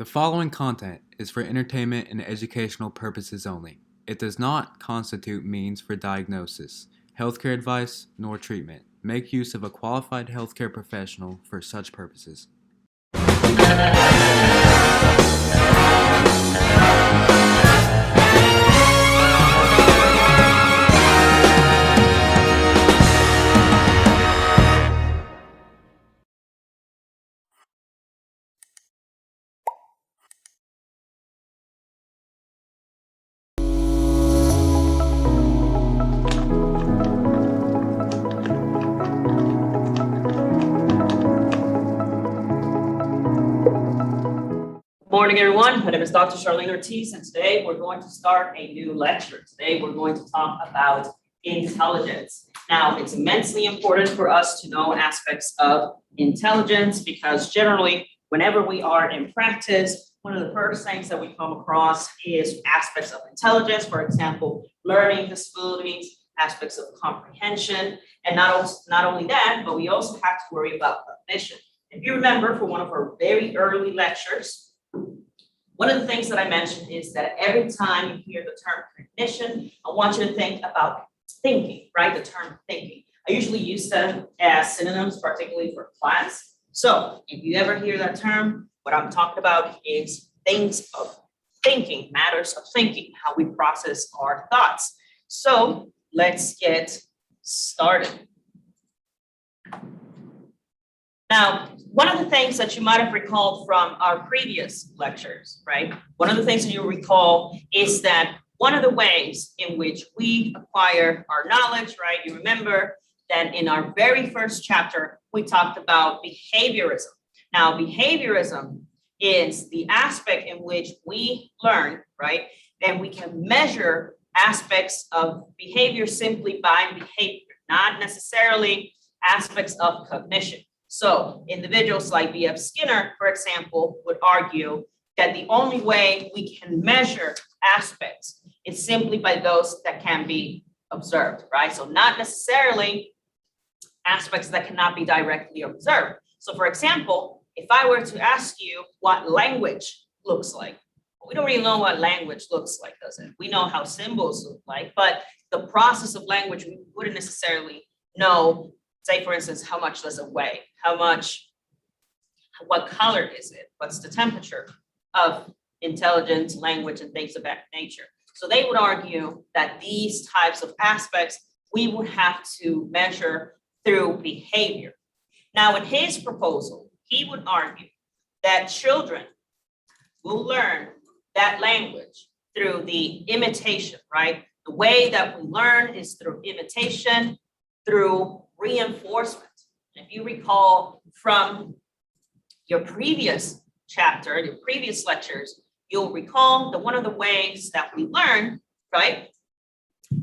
The following content is for entertainment and educational purposes only. It does not constitute means for diagnosis, healthcare advice, nor treatment. Make use of a qualified healthcare professional for such purposes. Morning, everyone. My name is Dr. Charlene Ortiz, and today we're going to start a new lecture. Today we're going to talk about intelligence. Now, it's immensely important for us to know aspects of intelligence because generally, whenever we are in practice, one of the first things that we come across is aspects of intelligence, for example, learning disabilities, aspects of comprehension, and not only that, but we also have to worry about cognition. If you remember from one of our very early lectures, one of the things that I mentioned is that every time you hear the term cognition, I want you to think about thinking, right? The term thinking. I usually use them as synonyms, particularly for class. So if you ever hear that term, what I'm talking about is things of thinking, matters of thinking, how we process our thoughts. So let's get started. Now, one of the things that you might have recalled from our previous lectures, right? One of the things that you recall is that one of the ways in which we acquire our knowledge, right? You remember that in our very first chapter, we talked about behaviorism. Now, behaviorism is the aspect in which we learn, right? And we can measure aspects of behavior simply by behavior, not necessarily aspects of cognition. So individuals like B.F. Skinner, for example, would argue that the only way we can measure aspects is simply by those that can be observed, right? So not necessarily aspects that cannot be directly observed. So for example, if I were to ask you what language looks like, we don't really know what language looks like, does it? We know how symbols look like, but the process of language, we wouldn't necessarily know. Say, for instance, how much does it weigh? What color is it? What's the temperature of intelligence, language, and things of that nature? So they would argue that these types of aspects we would have to measure through behavior. Now, in his proposal, he would argue that children will learn that language through the imitation, right? The way that we learn is through imitation, through reinforcement. If you recall from your previous chapter, your previous lectures, you'll recall that one of the ways that we learn, right?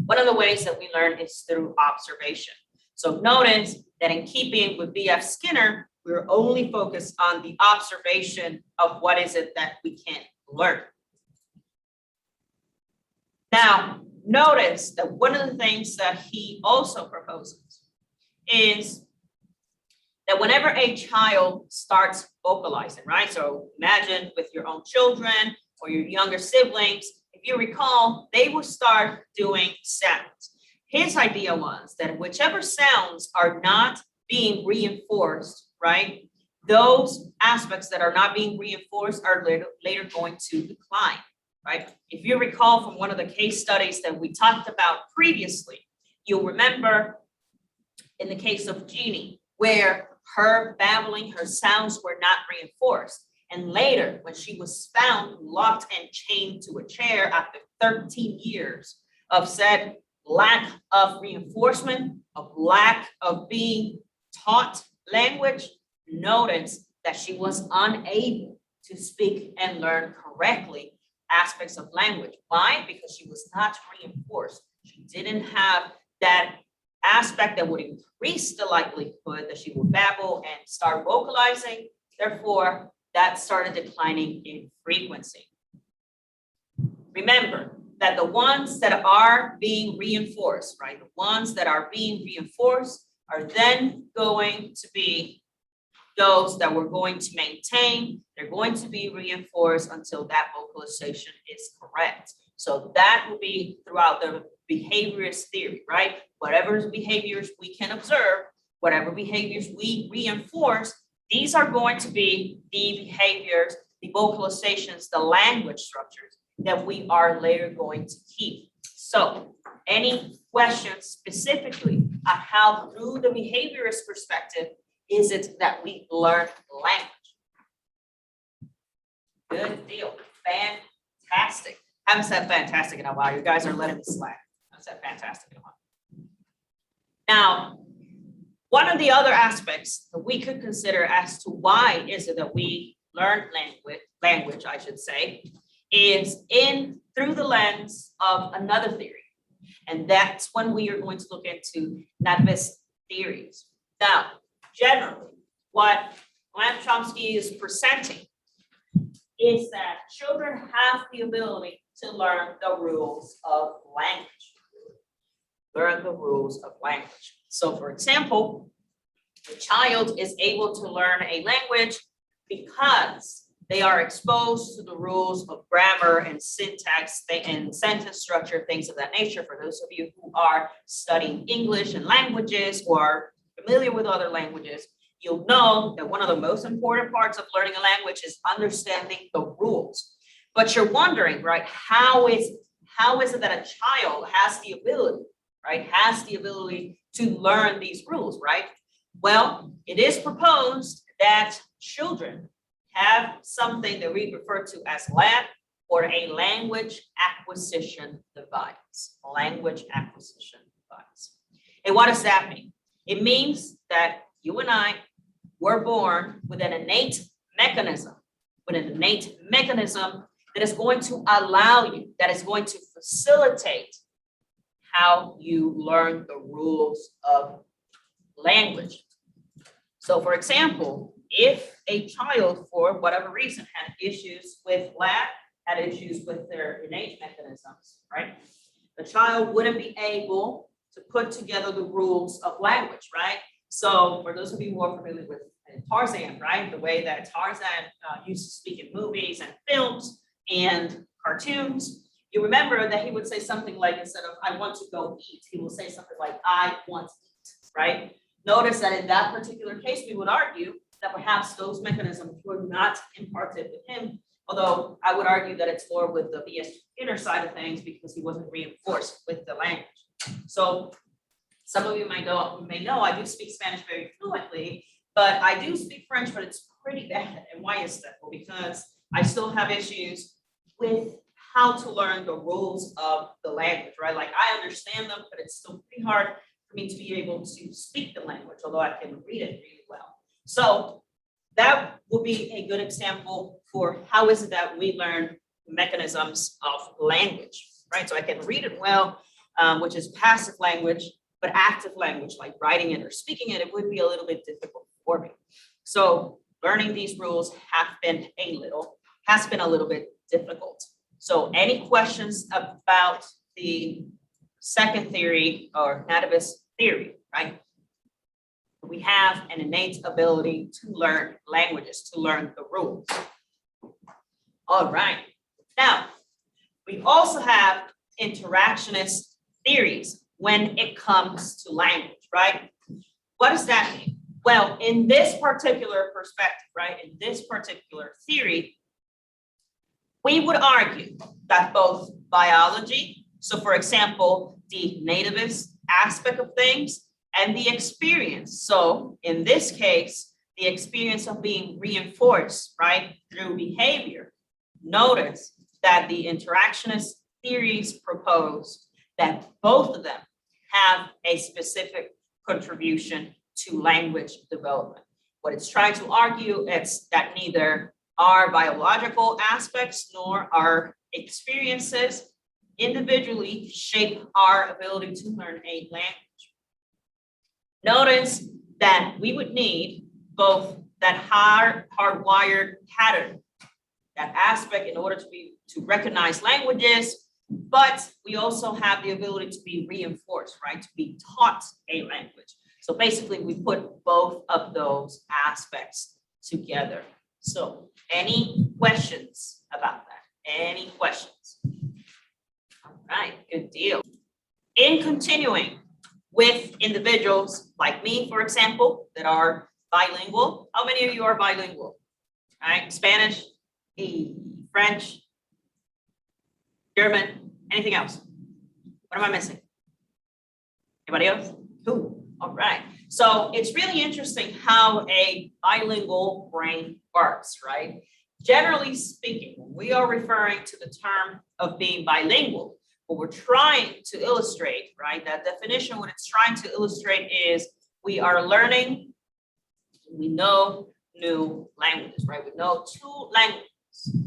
One of the ways that we learn is through observation. So notice that in keeping with B.F. Skinner, we're only focused on the observation of what is it that we can learn. Now, notice that one of the things that he also proposes is that whenever a child starts vocalizing, right? So imagine with your own children or your younger siblings, if you recall, they will start doing sounds. His idea was that whichever sounds are not being reinforced, right? Those aspects that are not being reinforced are later going to decline, right? If you recall from one of the case studies that we talked about previously, you'll remember in the case of Jeannie, where her babbling, her sounds were not reinforced. And later, when she was found locked and chained to a chair after 13 years of said lack of reinforcement, of lack of being taught language, notice that she was unable to speak and learn correctly aspects of language. Why? Because she was not reinforced. She didn't have that aspect that would increase the likelihood that she would babble and start vocalizing. Therefore, that started declining in frequency. Remember that the ones that are being reinforced, right? The ones that are being reinforced are then going to be those that we're going to maintain. They're going to be reinforced until that vocalization is correct. So that will be throughout the behaviorist theory, right? Whatever behaviors we can observe, whatever behaviors we reinforce, these are going to be the behaviors, the vocalizations, the language structures that we are later going to keep. So any questions specifically on how through the behaviorist perspective is it that we learn language? Good deal. Fantastic. I haven't said fantastic in a while. You guys are letting me slack. I said fantastic in a while. Now, one of the other aspects that we could consider as to why is it that we learn language, I should say, is through the lens of another theory. And that's when we are going to look into Nativist theories. Now, generally, what Noam Chomsky is presenting is that children have the ability to learn the rules of language. Learn the rules of language. So, for example, the child is able to learn a language because they are exposed to the rules of grammar and syntax and sentence structure, things of that nature. For those of you who are studying English and languages or are familiar with other languages, you'll know that one of the most important parts of learning a language is understanding the rules. But you're wondering, right, how is it that a child has the ability, right, to learn these rules, right? Well, it is proposed that children have something that we refer to as LAD, or a language acquisition device. Language acquisition device. And what does that mean? It means that you and I were born with an innate mechanism, that is going to allow you, that is going to facilitate how you learn the rules of language. So, for example, if a child, for whatever reason, had issues with LAD, had issues with their innate mechanisms, right? The child wouldn't be able to put together the rules of language, right? So, for those of you who are familiar with Tarzan, right? The way that Tarzan used to speak in movies and films and cartoons, you remember that he would say something like, instead of "I want to go eat," he will say something like "I want to eat," right? Notice that in that particular case, we would argue that perhaps those mechanisms were not imparted with him, although I would argue that it's more with the BS inner side of things because he wasn't reinforced with the language. So some of you may know I do speak Spanish very fluently, but I do speak French, but it's pretty bad. And why is that? Well, because I still have issues with how to learn the rules of the language, right? Like I understand them, but it's still pretty hard for me to be able to speak the language, although I can read it really well. So that will be a good example for how is it that we learn mechanisms of language, right? So I can read it well, which is passive language, but active language, like writing it or speaking it, it would be a little bit difficult for me. So learning these rules has been a little bit difficult. So any questions about the second theory or Nativist theory, right? We have an innate ability to learn languages, to learn the rules. All right. Now, we also have interactionist theories when it comes to language, right? What does that mean? Well, in this particular perspective, right, in this particular theory, we would argue that both biology, so for example, the nativist aspect of things, and the experience. So in this case, the experience of being reinforced, right, through behavior. Notice that the interactionist theories propose that both of them have a specific contribution to language development. What it's trying to argue is that neither our biological aspects nor our experiences individually shape our ability to learn a language. Notice that we would need both that hardwired pattern, that aspect in order to recognize languages, but we also have the ability to be reinforced, right? To be taught a language. So basically, we put both of those aspects together. So any questions about that? Any questions? All right, good deal. In continuing with individuals like me, for example, that are bilingual. How many of you are bilingual? All right, Spanish, French, German, anything else? What am I missing? Anybody else? Cool. All right. So it's really interesting how a bilingual brain works, right? Generally speaking, when we are referring to the term of being bilingual, what we're trying to illustrate, right? That definition, what it's trying to illustrate is we are learning, we know new languages, right? We know two languages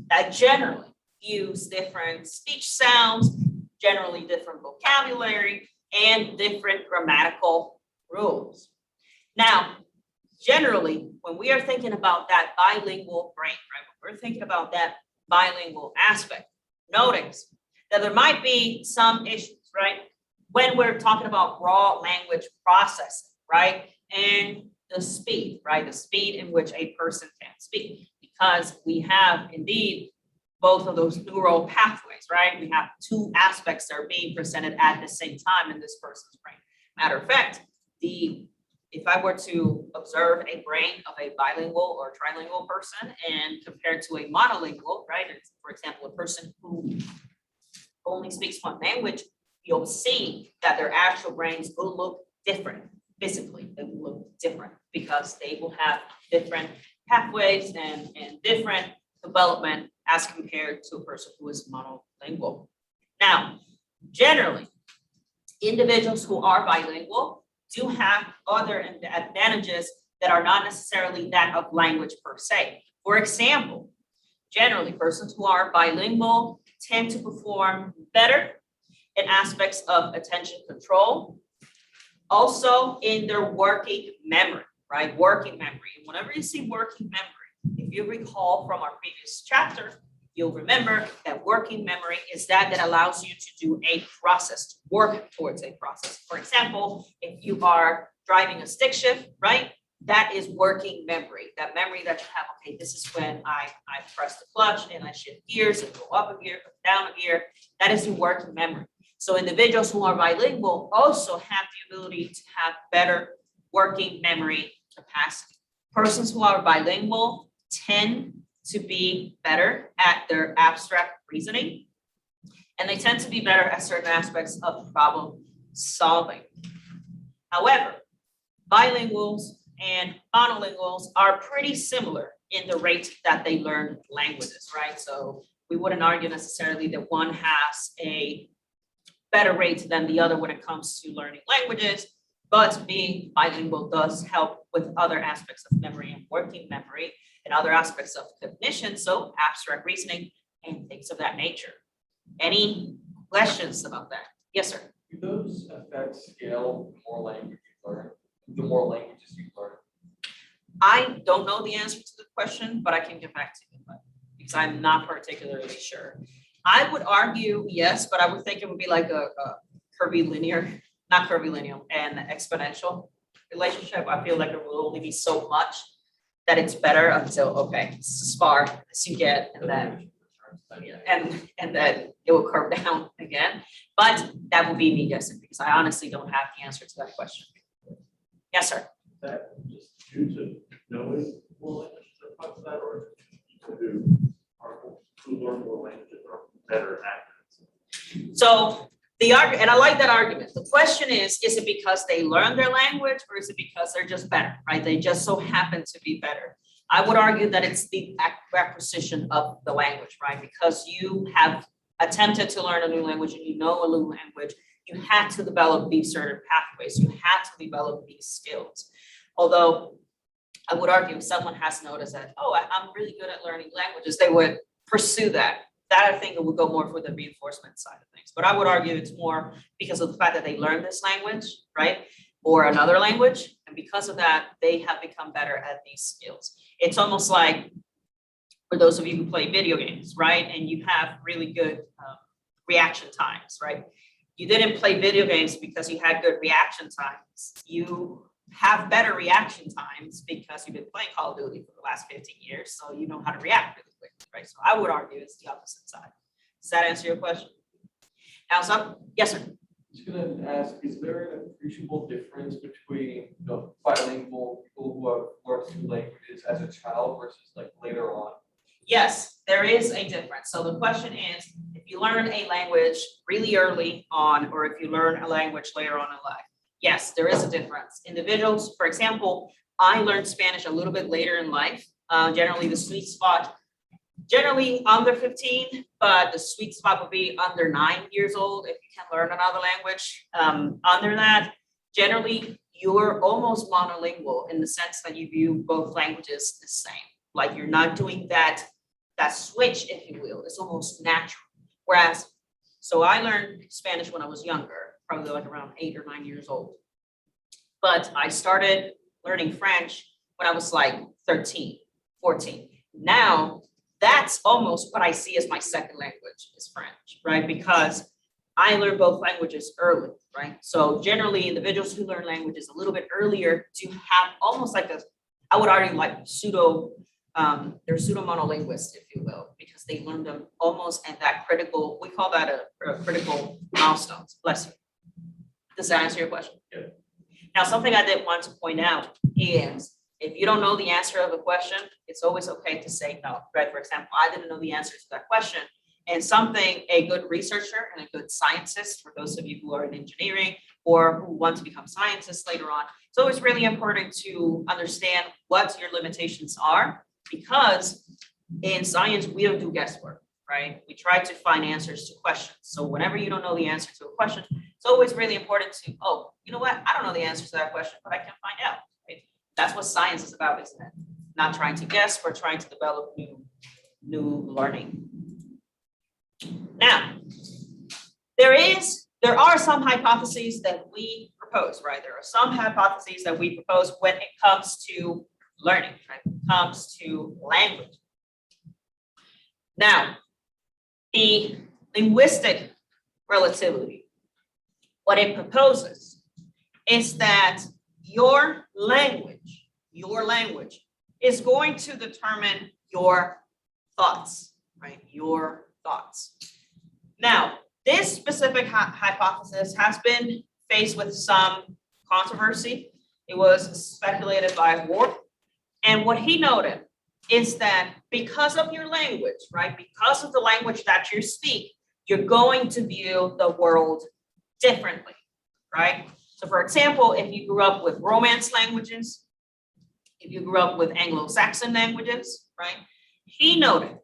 that generally use different speech sounds, generally different vocabulary, and different grammatical rules. Now, generally, when we are thinking about that bilingual brain, right? When we're thinking about that bilingual aspect, notice that there might be some issues, right? When we're talking about raw language processing, right? And the speed, right? The speed in which a person can speak, because we have indeed both of those neural pathways, right? We have two aspects that are being presented at the same time in this person's brain. Matter of fact, if I were to observe a brain of a bilingual or trilingual person and compared to a monolingual, right? For example, a person who only speaks one language, you'll see that their actual brains will look different physically. They will look different because they will have different pathways and different development as compared to a person who is monolingual. Now, generally, individuals who are bilingual do have other advantages that are not necessarily that of language per se. For example, generally, persons who are bilingual tend to perform better in aspects of attention control, also in their working memory, right? Working memory. And whenever you see working memory, if you recall from our previous chapter, you'll remember that working memory is that allows you to do a process, to work towards a process. For example, if you are driving a stick shift, right? That is working memory, that memory that you have, okay, this is when I press the clutch and I shift gears and go up a gear, go down a gear. That is your working memory. So individuals who are bilingual also have the ability to have better working memory capacity. Persons who are bilingual tend to be better at their abstract reasoning, and they tend to be better at certain aspects of problem solving. However, bilinguals and monolinguals are pretty similar in the rate that they learn languages, right? So we wouldn't argue necessarily that one has a better rate than the other when it comes to learning languages, but being bilingual does help with other aspects of memory and working memory and other aspects of cognition, so abstract reasoning and things of that nature. Any questions about that? Yes, sir. Do those effects scale the more language you learn, the more languages you learn? I don't know the answer to the question, but I can get back to you because I'm not particularly sure. I would argue yes, but I would think it would be like a curvilinear, not curvilinear, and exponential relationship. I feel like it will only be so much that it's better until, okay, it's as far as you get, and then and then it will curve down again. But that would be me guessing because I honestly don't have the answer to that question. Yes, sir. Is that just due to knowing more languages or parts of that, or who learn more languages are better at it? So the argument, and I like that argument. The question is it because they learn their language or is it because they're just better, right? They just so happen to be better. I would argue that it's the acquisition of the language, right? Because you have attempted to learn a new language and you know a new language, you had to develop these certain pathways. You had to develop these skills. Although I would argue if someone has noticed that, oh, I'm really good at learning languages, they would pursue that. That I think it would go more for the reinforcement side of things. But I would argue it's more because of the fact that they learned this language, right? Or another language. And because of that, they have become better at these skills. It's almost like for those of you who play video games, right? And you have really good reaction times, right? You didn't play video games because you had good reaction times. You have better reaction times because you've been playing Call of Duty for the last 15 years, so you know how to react really quickly, right? So I would argue it's the opposite side. Does that answer your question? Now, yes, sir. I was going to ask, is there an appreciable difference between bilingual people who have learned two languages as a child versus like later on? Yes, there is a difference. So the question is, if you learn a language really early on, or if you learn a language later on in life, yes, there is a difference. Individuals, for example, I learned Spanish a little bit later in life. Generally, the sweet spot, generally under 15, but the sweet spot would be under 9 years old if you can learn another language. Under that, generally, you're almost monolingual in the sense that you view both languages the same. Like you're not doing that switch, if you will. It's almost natural. Whereas, so I learned Spanish when I was younger, probably like around 8 or 9 years old. But I started learning French when I was like 13, 14. Now, that's almost what I see as my second language is French, right? Because I learned both languages early, right? So generally, individuals who learn languages a little bit earlier do have almost like I would argue like they're pseudo-monolinguists, if you will, because they learned them almost at that critical, we call that a critical milestones. Bless you. Does that answer your question? Yeah. Now, something I did want to point out is if you don't know the answer of a question, it's always okay to say no, right? For example, I didn't know the answer to that question. And something a good researcher and a good scientist, for those of you who are in engineering or who want to become scientists later on, it's always really important to understand what your limitations are, because in science, we don't do guesswork, right? We try to find answers to questions. So whenever you don't know the answer to a question, it's always really important to, oh, you know what? I don't know the answer to that question, but I can find out. Right? That's what science is about, isn't it? Not trying to guess, but trying to develop new learning. Now, there are some hypotheses that we propose, right? There are some hypotheses that we propose when it comes to learning, right? When it comes to language. Now, the linguistic relativity, what it proposes is that your language is going to determine your thoughts, right? Your thoughts. Now, this specific hypothesis has been faced with some controversy. It was speculated by Ward. And what he noted is that because of your language, right? Because of the language that you speak, you're going to view the world differently, right? So for example, if you grew up with Romance languages, if you grew up with Anglo-Saxon languages, right? He noted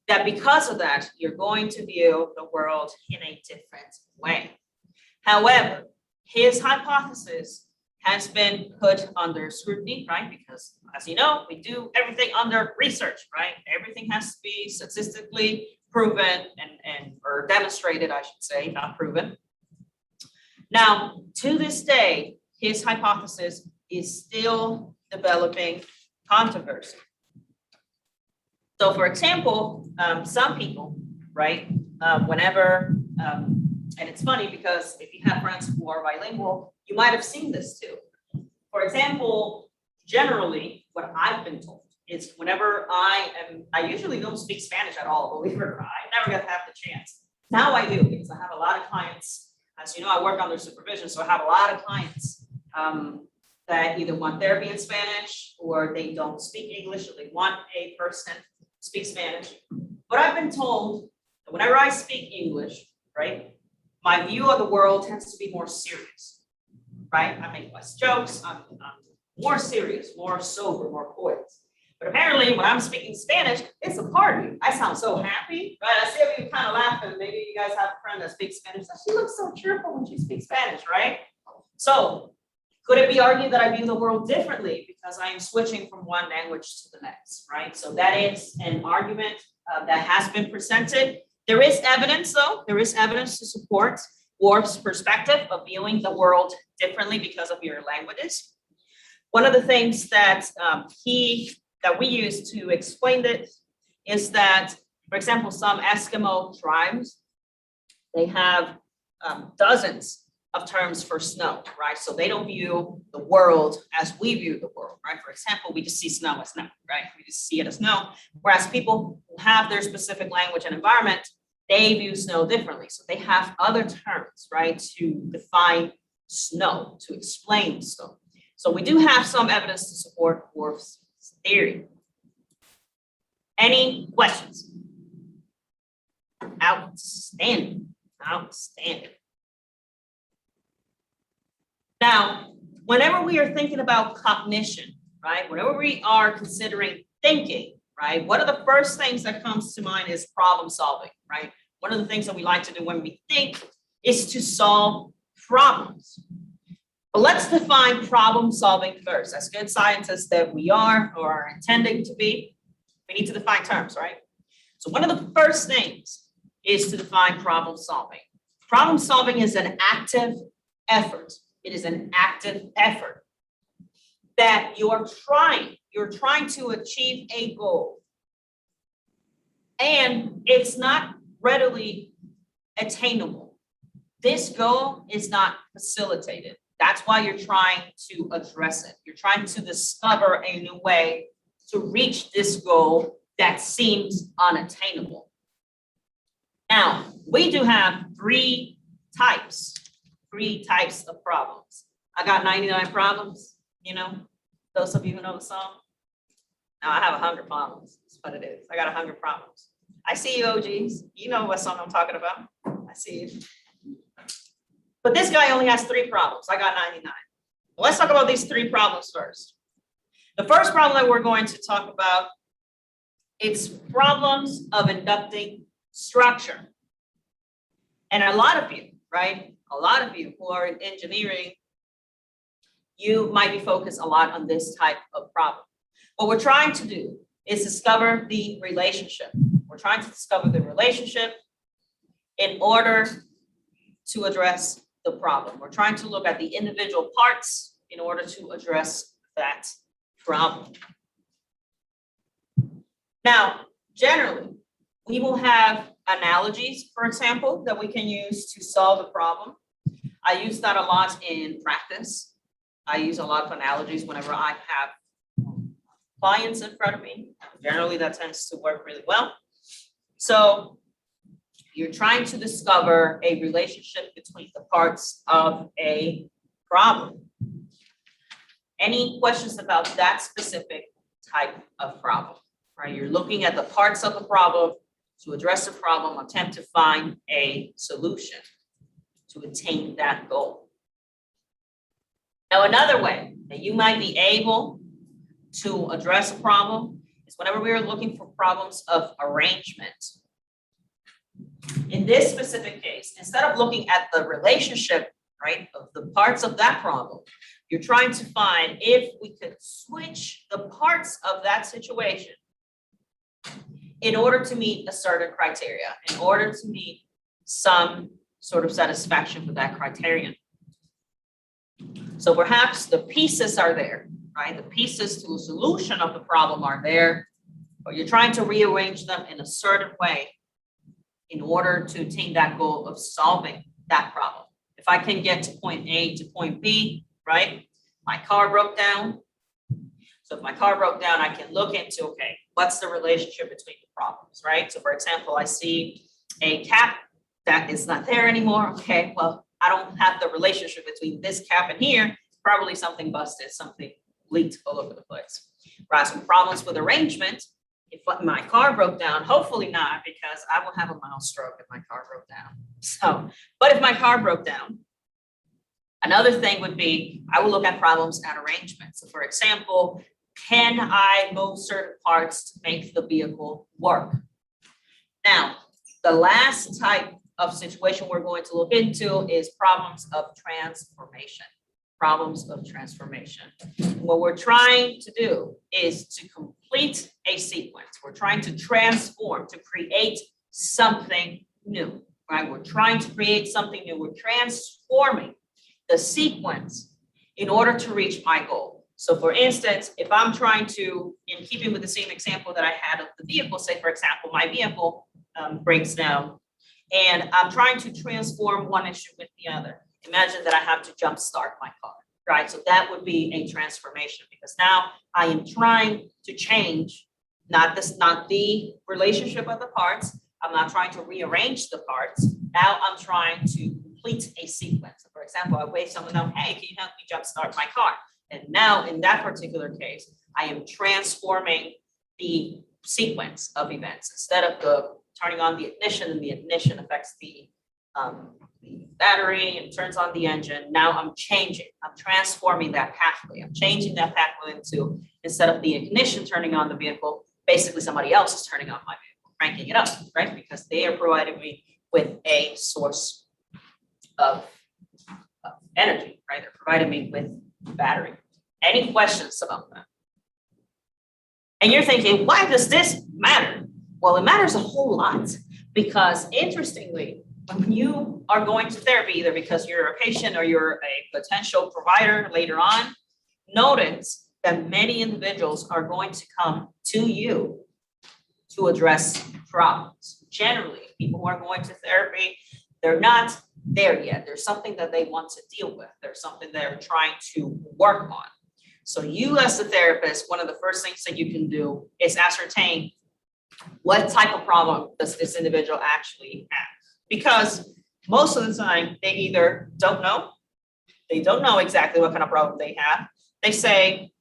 that because of that, you're going to view the world in a different way. However, his hypothesis has been put under scrutiny, right? Because as you know, we do everything under research, right? Everything has to be statistically proven or demonstrated, I should say, not proven. Now, to this day, his hypothesis is still developing controversy. So for example, some people, right, whenever, and it's funny because if you have friends who are bilingual, you might have seen this too. For example, generally, what I've been told is whenever I usually don't speak Spanish at all, believe it or not, I never get to have the chance. Now I do, because I have a lot of clients. As you know, I work under supervision, so I have a lot of clients that either want therapy in Spanish or they don't speak English, or they want a person to speak Spanish. But I've been told that whenever I speak English, right, my view of the world tends to be more serious, right? I make less jokes, I'm more serious, more sober, more poised. But apparently when I'm speaking Spanish, it's a party. I sound so happy, right? I see you kind of laughing. Maybe you guys have a friend that speaks Spanish. She looks so cheerful when she speaks Spanish, right? So could it be argued that I view the world differently because I am switching from one language to the next, right? So that is an argument that has been presented. There is evidence, though. There is evidence to support Worf's perspective of viewing the world differently because of your languages. One of the things that we use to explain this is that, for example, some Eskimo tribes, they have dozens of terms for snow, right? So they don't view the world as we view the world, right? For example, we just see snow as snow, right? We just see it as snow. Whereas people who have their specific language and environment, they view snow differently. So they have other terms, right, to define snow, to explain snow. So we do have some evidence to support Worf's theory. Any questions? Outstanding, outstanding. Now, whenever we are thinking about cognition, right, whenever we are considering thinking, right, one of the first things that comes to mind is problem solving, right? One of the things that we like to do when we think is to solve problems. But let's define problem solving first. As good scientists that we are or are intending to be, we need to define terms, right? So one of the first things is to define problem solving. Problem solving is an active effort. It is an active effort that you're trying to achieve a goal. And it's not readily attainable. This goal is not facilitated. That's why you're trying to address it. You're trying to discover a new way to reach this goal that seems unattainable. Now, we do have three types of problems. I got 99 problems, you know, those of you who know the song. Now I have 100 problems, that's what it is. I got 100 problems. I see you OGs, you know what song I'm talking about. I see you. But this guy only has 3 problems. I got 99. Well, let's talk about these 3 problems first. The first problem that we're going to talk about, it's problems of inducting structure. And a lot of you, right? A lot of you who are in engineering, you might be focused a lot on this type of problem. What we're trying to do is discover the relationship. We're trying to discover the relationship in order to address the problem. We're trying to look at the individual parts in order to address that problem. Now, generally, we will have analogies, for example, that we can use to solve the problem. I use that a lot in practice. I use a lot of analogies whenever I have clients in front of me. Generally, that tends to work really well. So you're trying to discover a relationship between the parts of a problem. Any questions about that specific type of problem? Right? You're looking at the parts of the problem to address the problem, attempt to find a solution to attain that goal. Now, another way that you might be able to address a problem is whenever we are looking for problems of arrangement. In this specific case, instead of looking at the relationship, right, of the parts of that problem, you're trying to find if we could switch the parts of that situation in order to meet a certain criteria, in order to meet some sort of satisfaction for that criterion. So perhaps the pieces are there, right? The pieces to a solution of the problem are there, but you're trying to rearrange them in a certain way in order to attain that goal of solving that problem. If I can get to point A to point B, right? My car broke down. So if my car broke down, I can look into, okay, what's the relationship between the problems, right? So for example, I see a cap that is not there anymore. Okay, well, I don't have the relationship between this cap and here. Probably something busted, something leaked all over the place. Right, some problems with arrangement. If my car broke down, hopefully not, because I will have a mild stroke if my car broke down. So, but if my car broke down, another thing would be, I will look at problems at arrangement. So for example, can I move certain parts to make the vehicle work? Now, the last type of situation we're going to look into is problems of transformation. Problems of transformation. What we're trying to do is to complete a sequence. We're trying to transform, to create something new, right? We're trying to create something new. We're transforming the sequence in order to reach my goal. So for instance, if I'm trying to, in keeping with the same example that I had of the vehicle, say for example, my vehicle breaks down and I'm trying to transform one issue with the other. Imagine that I have to jumpstart my car, right? So that would be a transformation because now I am trying to change not the relationship of the parts. I'm not trying to rearrange the parts. Now I'm trying to complete a sequence. For example, I wave someone down, hey, can you help me jumpstart my car? And now in that particular case, I am transforming the sequence of events. Instead of the turning on the ignition, and the ignition affects the battery and turns on the engine. Now I'm changing, I'm transforming that pathway. I'm changing that pathway into, instead of the ignition turning on the vehicle, basically somebody else is turning on my vehicle, cranking it up, right? Because they are providing me with a source of energy, right? They're providing me with battery. Any questions about that? And you're thinking, why does this matter? Well, it matters a whole lot because interestingly, when you are going to therapy, either because you're a patient or you're a potential provider later on, notice that many individuals are going to come to you to address problems. Generally, people who are going to therapy, they're not there yet. There's something that they want to deal with. There's something they're trying to work on. So you as the therapist, one of the first things that you can do is ascertain what type of problem does this individual actually have? Because most of the time they either don't know, they don't know exactly what kind of problem they have. They say,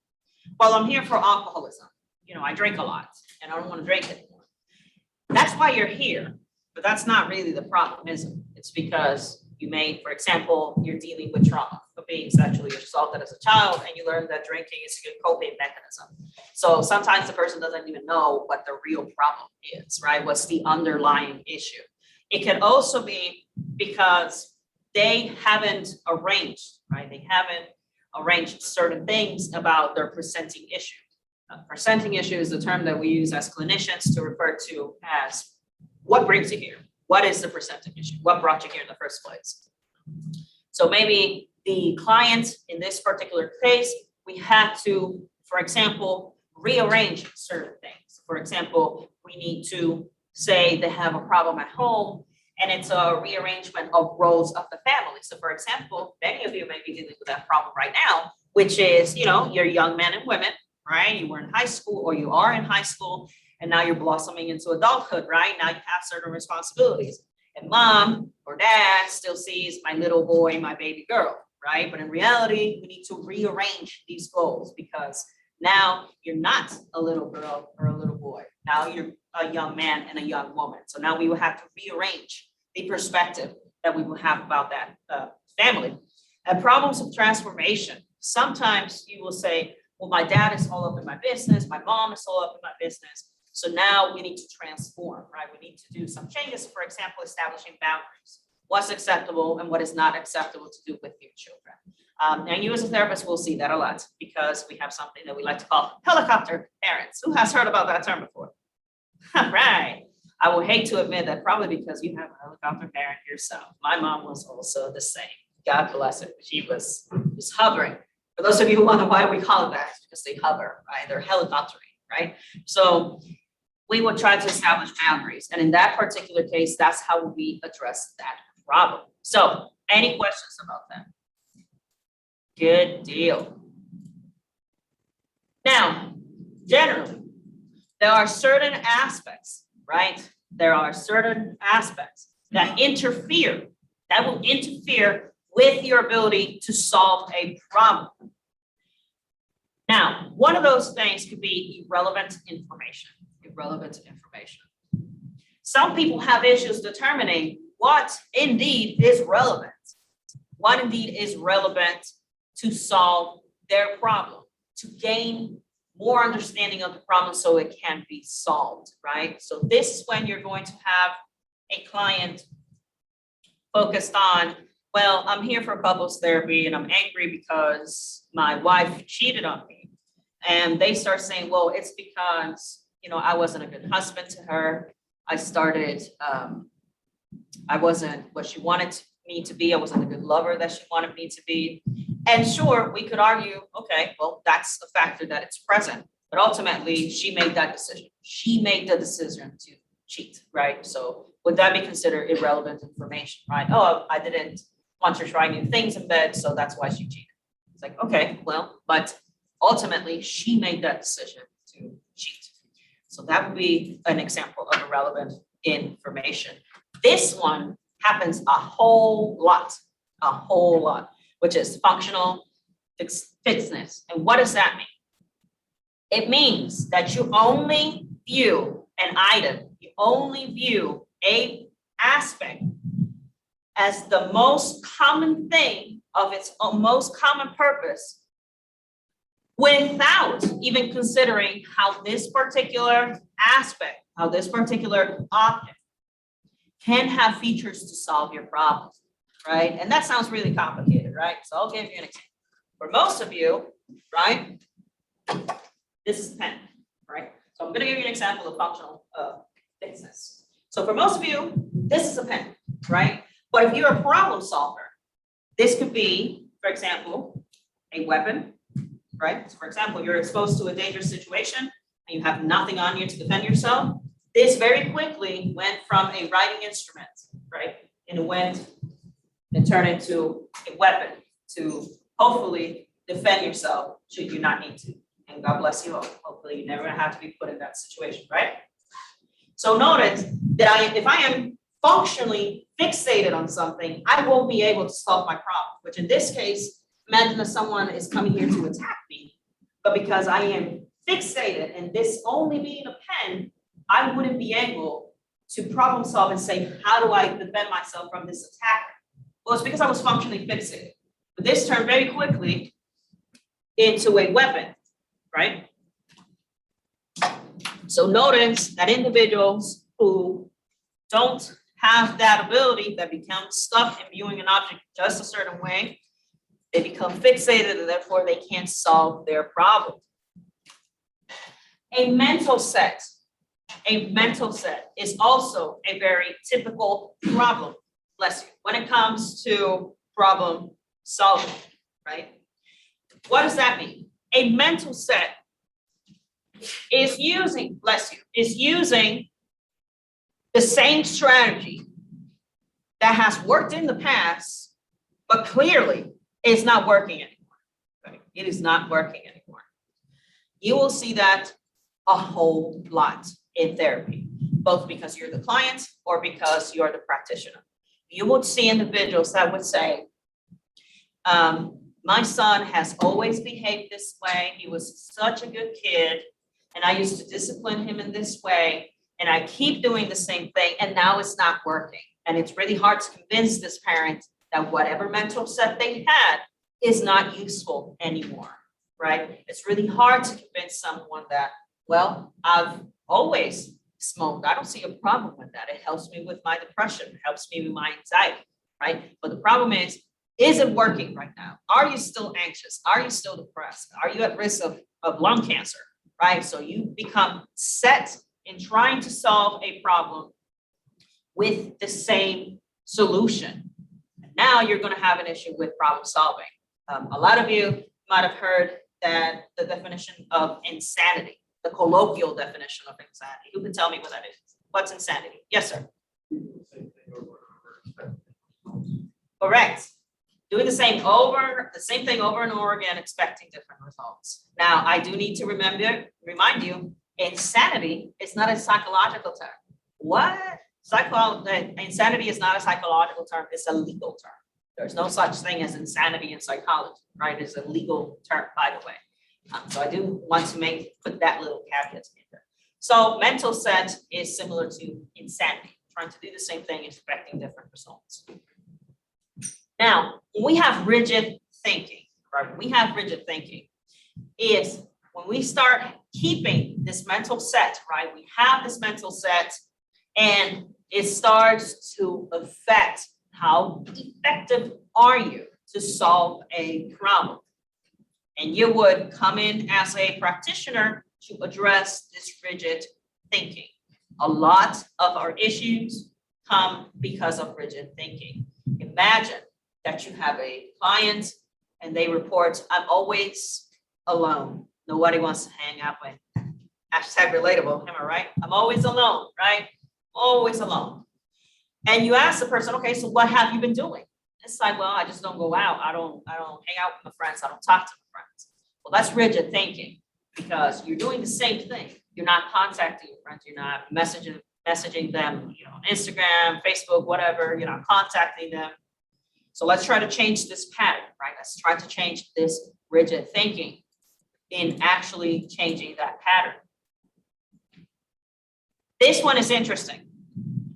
well, I'm here for alcoholism. You know, I drink a lot and I don't want to drink anymore. That's why you're here, but that's not really the problem, is it? It's because you may, for example, you're dealing with trauma of being sexually assaulted as a child, and you learn that drinking is a good coping mechanism. So sometimes the person doesn't even know what the real problem is, right? What's the underlying issue? It can also be because they haven't arranged, right? They haven't arranged certain things about their presenting issue. Presenting issue is the term that we use as clinicians to refer to as what brings you here. What is the presenting issue? What brought you here in the first place? So maybe the client in this particular case, we had to, for example, rearrange certain things. For example, we need to say they have a problem at home and it's a rearrangement of roles of the family. So for example, many of you may be dealing with that problem right now, which is, you know, you're young men and women, right? You were in high school or you are in high school, and now you're blossoming into adulthood, right? Now you have certain responsibilities. And mom or dad still sees my little boy, my baby girl, right? But in reality, we need to rearrange these goals because now you're not a little girl or a little boy. Now you're a young man and a young woman. So now we will have to rearrange the perspective that we will have about that family. And problems of transformation. Sometimes you will say, well, my dad is all up in my business. My mom is all up in my business. So now we need to transform, right? We need to do some changes. For example, establishing boundaries. What's acceptable and what is not acceptable to do with your children. And you as a therapist will see that a lot because we have something that we like to call helicopter parents. Who has heard about that term before? Right. I will hate to admit that probably because you have a helicopter parent yourself. My mom was also the same. God bless her. She was just hovering. For those of you who wonder why we call it that, it's because they hover, right? They're helicoptering, right? So we would try to establish boundaries. And in that particular case, that's how we address that problem. So any questions about that? Good deal. Now, generally, there are certain aspects, right? There are certain aspects that will interfere with your ability to solve a problem. Now, one of those things could be irrelevant information. Some people have issues determining what indeed is relevant. What indeed is relevant to solve their problem, to gain more understanding of the problem so it can be solved, right? So this is when you're going to have a client focused on, well, I'm here for couples therapy and I'm angry because my wife cheated on me. And they start saying, well, it's because, you know, I wasn't a good husband to her. I wasn't what she wanted me to be. I wasn't a good lover that she wanted me to be. And sure, we could argue, okay, well, that's a factor that it's present. But ultimately, she made that decision. She made the decision to cheat, right? So would that be considered irrelevant information, right? Oh, I didn't wants to try new things in bed, so that's why she cheated. It's like, okay, well, but ultimately she made that decision to cheat. So that would be an example of irrelevant information. This one happens a whole lot, which is functional fixedness. And what does that mean? It means that you only view an item, you only view a aspect as the most common thing of its most common purpose without even considering how this particular aspect, how this particular object can have features to solve your problem, right? And that sounds really complicated, right? So I'll give you an example. For most of you, right, this is a pen, right? So I'm going to give you an example of functional fixedness. So for most of you, this is a pen, right? But if you're a problem solver, this could be, for example, a weapon, right? So for example, you're exposed to a dangerous situation and you have nothing on you to defend yourself. This very quickly went from a writing instrument, right? And it turned into a weapon to hopefully defend yourself should you not need to. And God bless you all. Hopefully you never have to be put in that situation, right? So notice that if I am functionally fixated on something, I won't be able to solve my problem, which in this case, imagine that someone is coming here to attack me, but because I am fixated and this only being a pen, I wouldn't be able to problem solve and say, how do I defend myself from this attacker? Well, it's because I was functionally fixated. But this turned very quickly into a weapon, right? So notice that individuals who don't have that ability, that become stuck in viewing an object just a certain way, they become fixated and therefore they can't solve their problem. A mental set is also a very typical problem, bless you, when it comes to problem solving, right? What does that mean? A mental set is using, the same strategy that has worked in the past, but clearly is not working anymore. Right? It is not working anymore. You will see that a whole lot in therapy, both because you're the client or because you're the practitioner. You would see individuals that would say, my son has always behaved this way. He was such a good kid, and I used to discipline him in this way, and I keep doing the same thing, and now it's not working. And it's really hard to convince this parent that whatever mental set they had is not useful anymore, right? It's really hard to convince someone that, well, I've always smoked. I don't see a problem with that. It helps me with my depression. It helps me with my anxiety, right? But the problem is it working right now? Are you still anxious? Are you still depressed? Are you at risk of lung cancer, right? So you become set in trying to solve a problem with the same solution. And now you're going to have an issue with problem solving. A lot of you might have heard that the definition of insanity, the colloquial definition of insanity. Who can tell me what that is? What's insanity? Yes, sir. Correct. Doing the same thing over and over again, expecting different results. Now, I do need to remind you, insanity is not a psychological term. What? Insanity is not a psychological term, it's a legal term. There's no such thing as insanity in psychology, right? It's a legal term, by the way. So I do want to put that little caveat in there. So mental set is similar to insanity, trying to do the same thing, expecting different results. Now, when we have rigid thinking, right? When we have rigid thinking is when we start keeping this mental set, right? We have this mental set and it starts to affect how effective are you to solve a problem. And you would come in as a practitioner to address this rigid thinking. A lot of our issues come because of rigid thinking. Imagine that you have a client and they report, I'm always alone. Nobody wants to hang out with. Hashtag relatable, am I right? I'm always alone, right? Always alone. And you ask the person, okay, so what have you been doing? It's like, well, I just don't go out. I don't hang out with my friends. I don't talk to my friends. Well, that's rigid thinking because you're doing the same thing. You're not contacting your friends. You're not messaging them, on Instagram, Facebook, whatever. You're not contacting them. So let's try to change this pattern, right? Let's try to change this rigid thinking in actually changing that pattern. This one is interesting.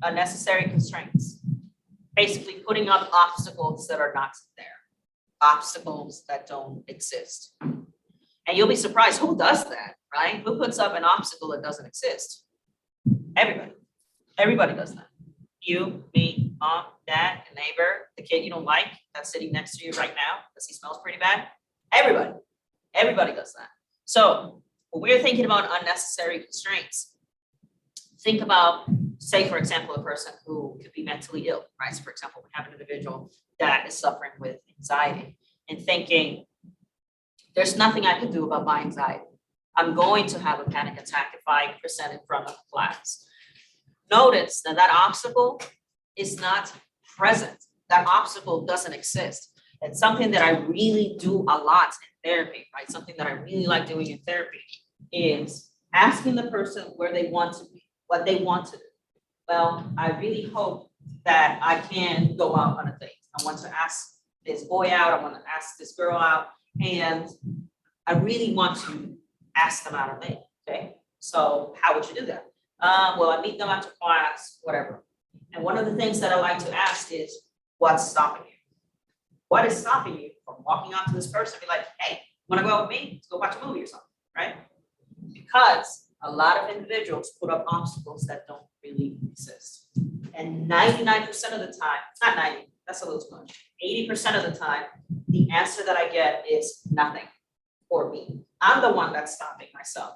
Unnecessary constraints. Basically putting up obstacles that are not there. Obstacles that don't exist. And you'll be surprised, who does that, right? Who puts up an obstacle that doesn't exist? Everybody. Everybody does that. You, me, mom, dad, a neighbor, the kid you don't like that's sitting next to you right now because he smells pretty bad. Everybody. Everybody does that. So when we're thinking about unnecessary constraints, think about, say, for example, a person who could be mentally ill, right? So for example, we have an individual that is suffering with anxiety and thinking, there's nothing I can do about my anxiety. I'm going to have a panic attack if I present in front of class. Notice that that obstacle is not present. That obstacle doesn't exist. It's something that I really do a lot in therapy, right? Something that I really like doing in therapy is asking the person where they want to be, what they want to do. Well, I really hope that I can go out on a date. I want to ask this boy out. I want to ask this girl out. And I really want to ask them out on a date, okay? So how would you do that? Well, I meet them after class, whatever. And one of the things that I like to ask is, what's stopping you? What is stopping you from walking up to this person and be like, hey, want to go out with me? Let's go watch a movie or something, right? Because a lot of individuals put up obstacles that don't really exist. And 99% of the time, not 90, that's a little too much. 80% of the time, the answer that I get is nothing for me. I'm the one that's stopping myself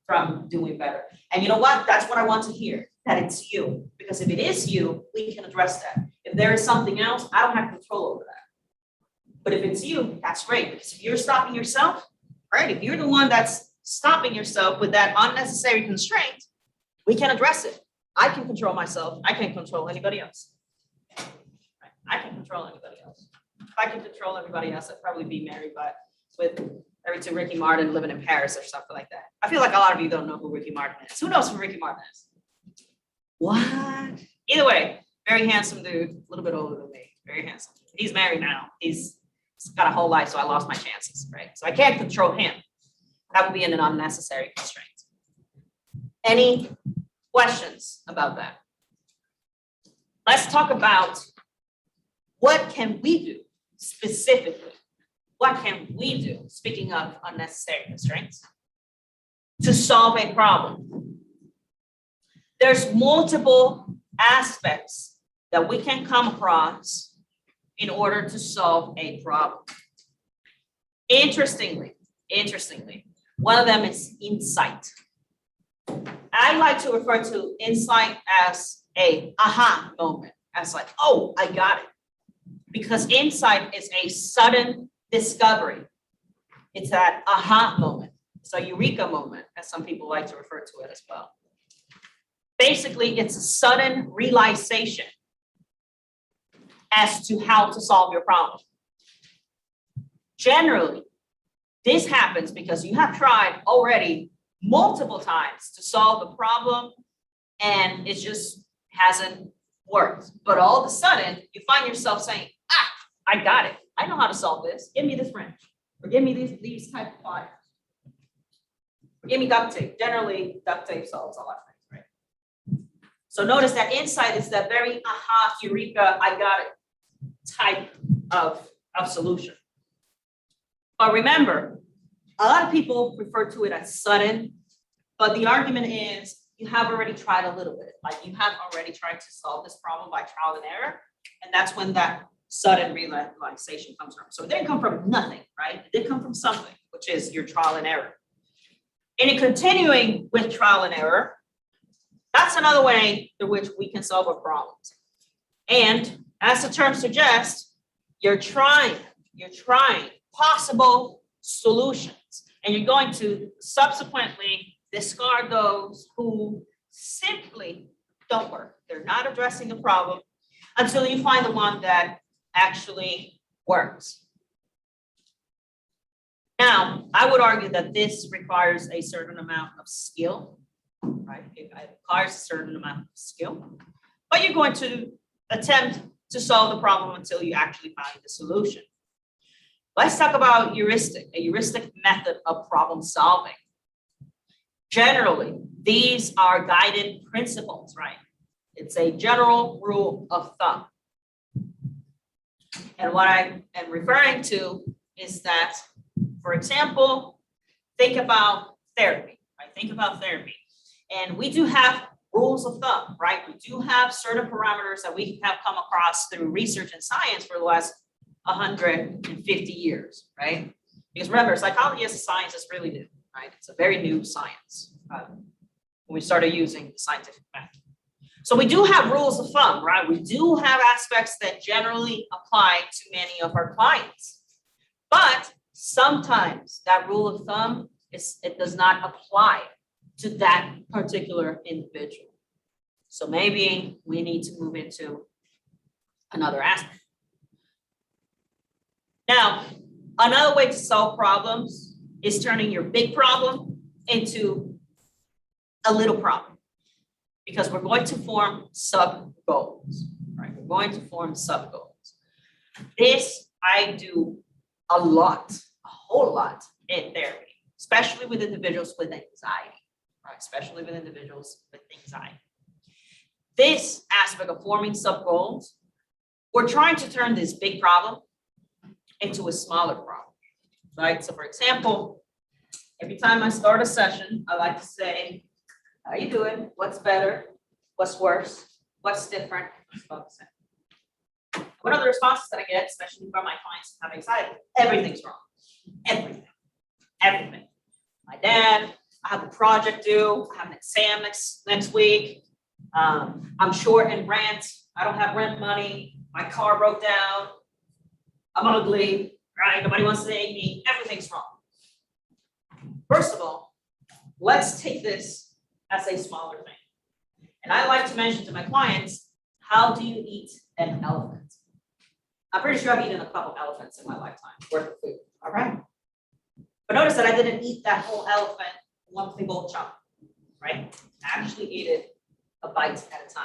from doing better. And you know what? That's what I want to hear, that it's you. Because if it is you, we can address that. If there is something else, I don't have control over that. But if it's you, that's great. Because if you're stopping yourself, right? If you're the one that's stopping yourself with that unnecessary constraint, we can address it. I can control myself. I can't control anybody else. I can control anybody else. If I could control everybody else, I'd probably be married to Ricky Martin living in Paris or something like that. I feel like a lot of you don't know who Ricky Martin is. Who knows who Ricky Martin is? What? Either way, very handsome dude, a little bit older than me, very handsome. He's married now. He's got a whole life, so I lost my chances, right? So I can't control him. That would be an unnecessary constraint. Any questions about that? Let's talk about what can we do specifically? What can we do, speaking of unnecessary constraints, to solve a problem? There's multiple aspects that we can come across in order to solve a problem. Interestingly, one of them is insight. I like to refer to insight as a aha moment, as like, oh, I got it. Because insight is a sudden discovery. It's that aha moment. It's a eureka moment, as some people like to refer to it as well. Basically, it's a sudden realization as to how to solve your problem. Generally, this happens because you have tried already multiple times to solve a problem and it just hasn't worked. But all of a sudden, you find yourself saying, I got it. I know how to solve this. Give me this wrench, or give me these type of pliers. Or give me duct tape. Generally, duct tape solves a lot of things, right? So notice that insight is that very aha, eureka, I got it type of solution. But remember, a lot of people refer to it as sudden, but the argument is you have already tried a little bit. Like you have already tried to solve this problem by trial and error, and that's when that sudden realization comes from. So it didn't come from nothing, right? It did come from something, which is your trial and error. And in continuing with trial and error, that's another way through which we can solve a problem. And as the term suggests, you're trying possible solutions. And you're going to subsequently discard those who simply don't work. They're not addressing the problem until you find the one that actually works. Now, I would argue that this requires a certain amount of skill, right? It requires a certain amount of skill, but you're going to attempt to solve the problem until you actually find the solution. Let's talk about heuristic, a heuristic method of problem solving. Generally, these are guided principles, right? It's a general rule of thumb. And what I am referring to is that, for example, think about therapy, right? Think about therapy. And we do have rules of thumb, right? We do have certain parameters that we have come across through research and science for the last 150 years, right? Because remember, psychology as a science is really new, right? It's a very new science when we started using the scientific method. So we do have rules of thumb, right? We do have aspects that generally apply to many of our clients, but sometimes that rule of thumb it does not apply to that particular individual. So maybe we need to move into another aspect. Now, another way to solve problems is turning your big problem into a little problem, because we're going to form sub-goals, right? We're going to form sub-goals. This I do a lot, a whole lot in therapy, especially with individuals with anxiety, right? Especially with individuals with anxiety. This aspect of forming sub-goals, we're trying to turn this big problem into a smaller problem, right? So for example, every time I start a session, I like to say, how you doing? What's better? What's worse? What's different? What's about the same? What are the responses that I get, especially from my clients who have anxiety? Everything's wrong. Everything. Everything. My dad, I have a project due. I have an exam next week. I'm short in rent. I don't have rent money. My car broke down. I'm ugly, right? Nobody wants to date me. Everything's wrong. First of all, let's take this as a smaller thing. And I like to mention to my clients, how do you eat an elephant? I'm pretty sure I've eaten a couple elephants in my lifetime worth of food, all right? But notice that I didn't eat that whole elephant one big old chunk, right? I actually ate it a bite at a time.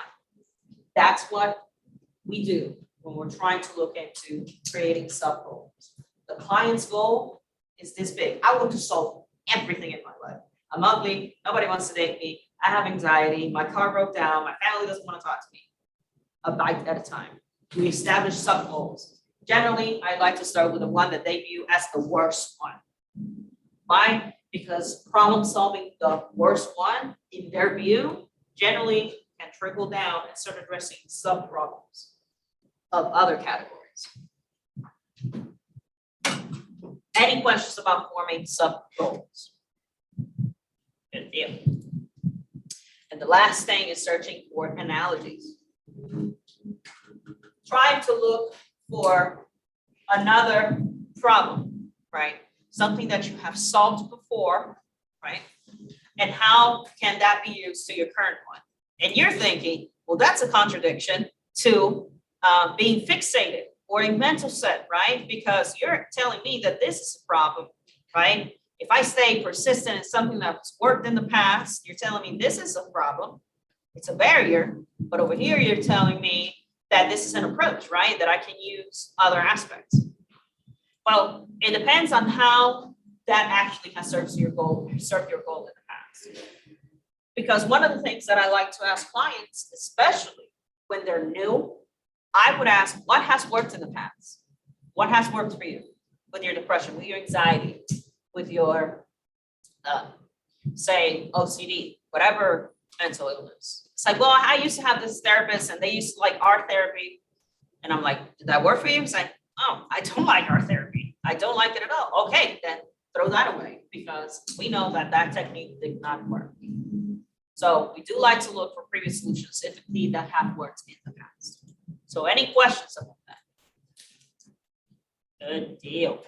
That's what we do when we're trying to look into creating sub-goals. The client's goal is this big. I want to solve everything in my life. I'm ugly, nobody wants to date me, I have anxiety, my car broke down, my family doesn't want to talk to me. A bite at a time. We establish sub-goals. Generally, I like to start with the one that they view as the worst one. Why? Because problem solving the worst one, in their view, generally can trickle down and start addressing sub-problems of other categories. Any questions about forming sub-goals? Good deal. And the last thing is searching for analogies. Trying to look for another problem, right? Something that you have solved before, right? And how can that be used to your current one? And you're thinking, well, that's a contradiction to being fixated or a mental set, right? Because you're telling me that this is a problem, right? If I stay persistent in something that's worked in the past, you're telling me this is a problem. It's a barrier. But over here, you're telling me that this is an approach, right? That I can use other aspects. Well, it depends on how that actually has served your goal in the past. Because one of the things that I like to ask clients, especially when they're new, I would ask, what has worked in the past? What has worked for you with your depression, with your anxiety, with your, say, OCD, whatever mental illness? It's like, well, I used to have this therapist and they used to like art therapy. And I'm like, did that work for you? It's like, oh, I don't like art therapy. I don't like it at all. Okay, then throw that away because we know that that technique did not work. So we do like to look for previous solutions if indeed that have worked in the past. So any questions about that? Good deal.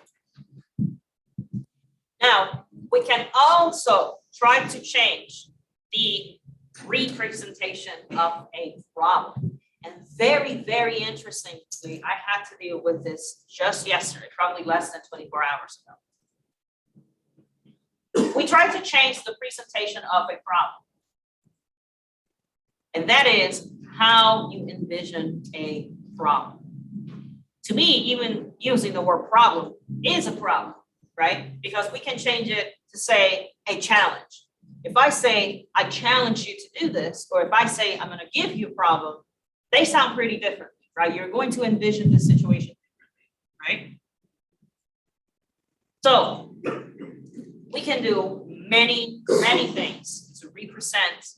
Now, we can also try to change the representation of a problem. And very, very interestingly, I had to deal with this just yesterday, probably less than 24 hours ago. We tried to change the presentation of a problem. And that is how you envision a problem. To me, even using the word problem is a problem, right? Because we can change it to say a challenge. If I say, I challenge you to do this, or if I say, I'm going to give you a problem, they sound pretty different, right? You're going to envision the situation differently, right? So we can do many, many things to represent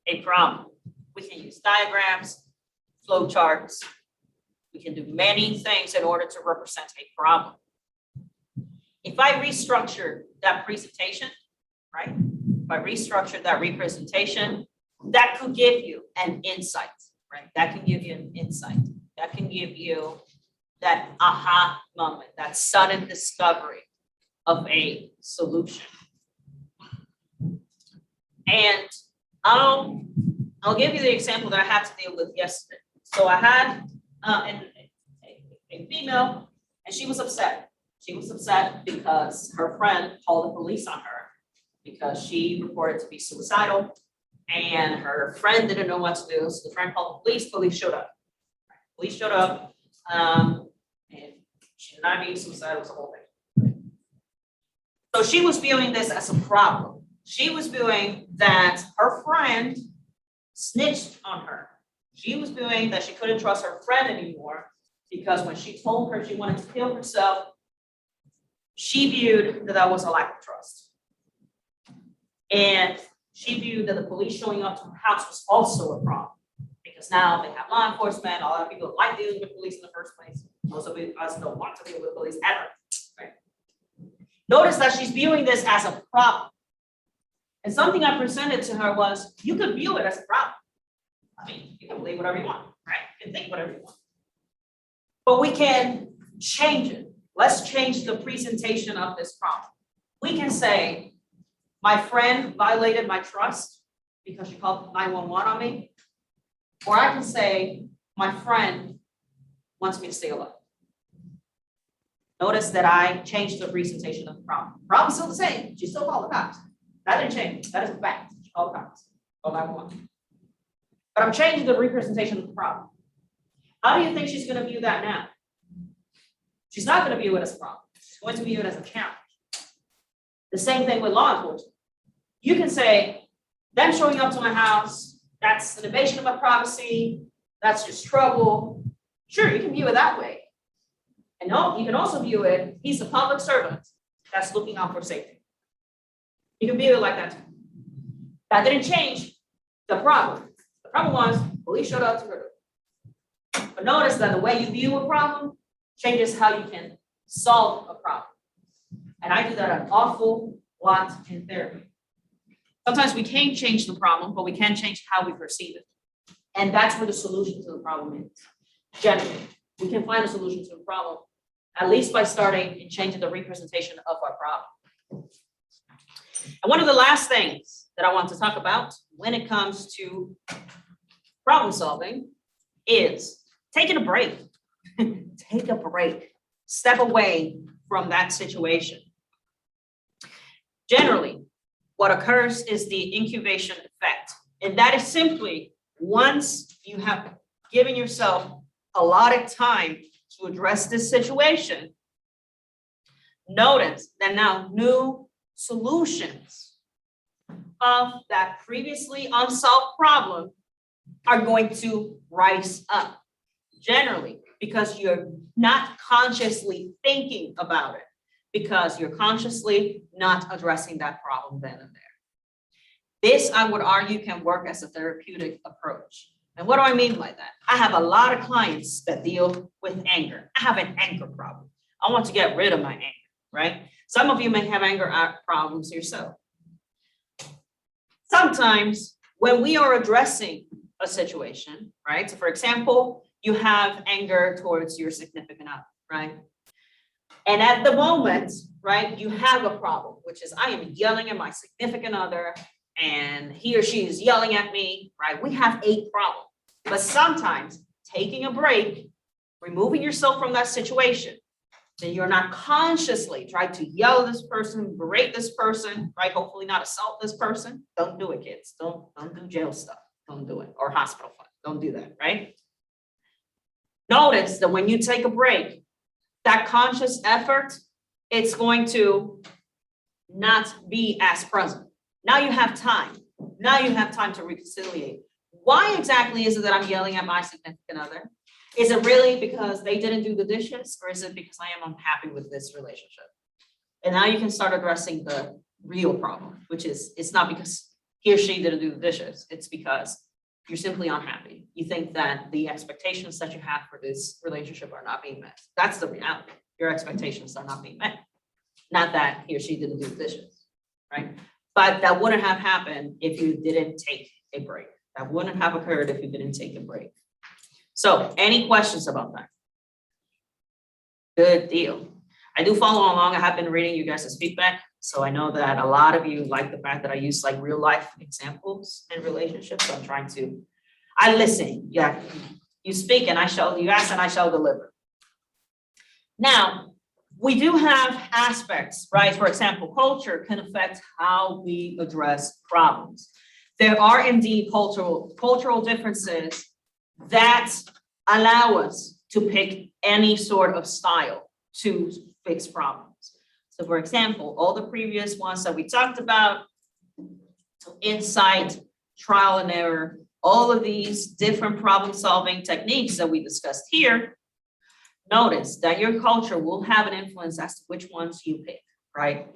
a problem. We can use diagrams, flow charts. We can do many things in order to represent a problem. If I restructure that presentation, right? If I restructure that representation, that could give you an insight, right? That can give you an insight. That can give you that aha moment, that sudden discovery of a solution. And I'll give you the example that I had to deal with yesterday. So I had a female, and she was upset. She was upset because her friend called the police on her because she reported to be suicidal, and her friend didn't know what to do. So the friend called the police showed up. Police showed up, and she did not being suicidal, it was a whole thing. So she was viewing this as a problem. She was viewing that her friend snitched on her. She was viewing that she couldn't trust her friend anymore because when she told her she wanted to kill herself, she viewed that was a lack of trust. And she viewed that the police showing up to her house was also a problem because now they have law enforcement. A lot of people don't like dealing with police in the first place. Most of us don't want to deal with police ever. Right? Notice that she's viewing this as a problem. And something I presented to her was, you could view it as a problem. I mean, you can believe whatever you want, right? You can think whatever you want. But we can change it. Let's change the presentation of this problem. We can say, my friend violated my trust because she called 911 on me. Or I can say, my friend wants me to stay alive. Notice that I changed the presentation of the problem. Problem's still the same. She still called the cops. That didn't change. That is a fact. She called the cops. Called 911. But I'm changing the representation of the problem. How do you think she's going to view that now? She's not going to view it as a problem. She's going to view it as a challenge. The same thing with law enforcement. You can say, them showing up to my house, that's an invasion of my privacy, that's just trouble. Sure, you can view it that way. And no, you can also view it, he's a public servant that's looking out for safety. You can view it like that too. That didn't change the problem. The problem was, police showed up to her. But notice that the way you view a problem changes how you can solve a problem. And I do that an awful lot in therapy. Sometimes we can't change the problem, but we can change how we perceive it. And that's where the solution to the problem is. Generally, we can find a solution to the problem, at least by starting and changing the representation of our problem. And one of the last things that I want to talk about when it comes to problem solving is taking a break. Take a break. Step away from that situation. Generally, what occurs is the incubation effect. And that is simply once you have given yourself a lot of time to address this situation, notice that now new solutions of that previously unsolved problem are going to rise up. Generally, because you're not consciously thinking about it, because you're consciously not addressing that problem then and there. This, I would argue, can work as a therapeutic approach. And what do I mean by that? I have a lot of clients that deal with anger. I have an anger problem. I want to get rid of my anger, right? Some of you may have anger problems yourself. Sometimes when we are addressing a situation, right? So for example, you have anger towards your significant other, right? And at the moment, right, you have a problem, which is I am yelling at my significant other and he or she is yelling at me, right? We have a problem. But sometimes taking a break, removing yourself from that situation, then you're not consciously trying to yell at this person, berate this person, right? Hopefully not assault this person. Don't do it, kids. Don't do jail stuff. Don't do it. Or hospital fund. Don't do that, right? Notice that when you take a break, that conscious effort, it's going to not be as present. Now you have time. Now you have time to reconciliate. Why exactly is it that I'm yelling at my significant other? Is it really because they didn't do the dishes, or is it because I am unhappy with this relationship? And now you can start addressing the real problem, which is it's not because he or she didn't do the dishes. It's because you're simply unhappy. You think that the expectations that you have for this relationship are not being met. That's the reality. Your expectations are not being met. Not that he or she didn't do the dishes, right? But that wouldn't have happened if you didn't take a break. That wouldn't have occurred if you didn't take a break. So any questions about that? Good deal. I do follow along. I have been reading you guys' feedback. So I know that a lot of you like the fact that I use like real life examples in relationships. So I'm trying to, I listen. Yeah, you speak and you ask and I shall deliver. Now, we do have aspects, right? For example, culture can affect how we address problems. There are indeed cultural differences that allow us to pick any sort of style to fix problems. So for example, all the previous ones that we talked about, insight, trial and error, all of these different problem-solving techniques that we discussed here, notice that your culture will have an influence as to which ones you pick, right?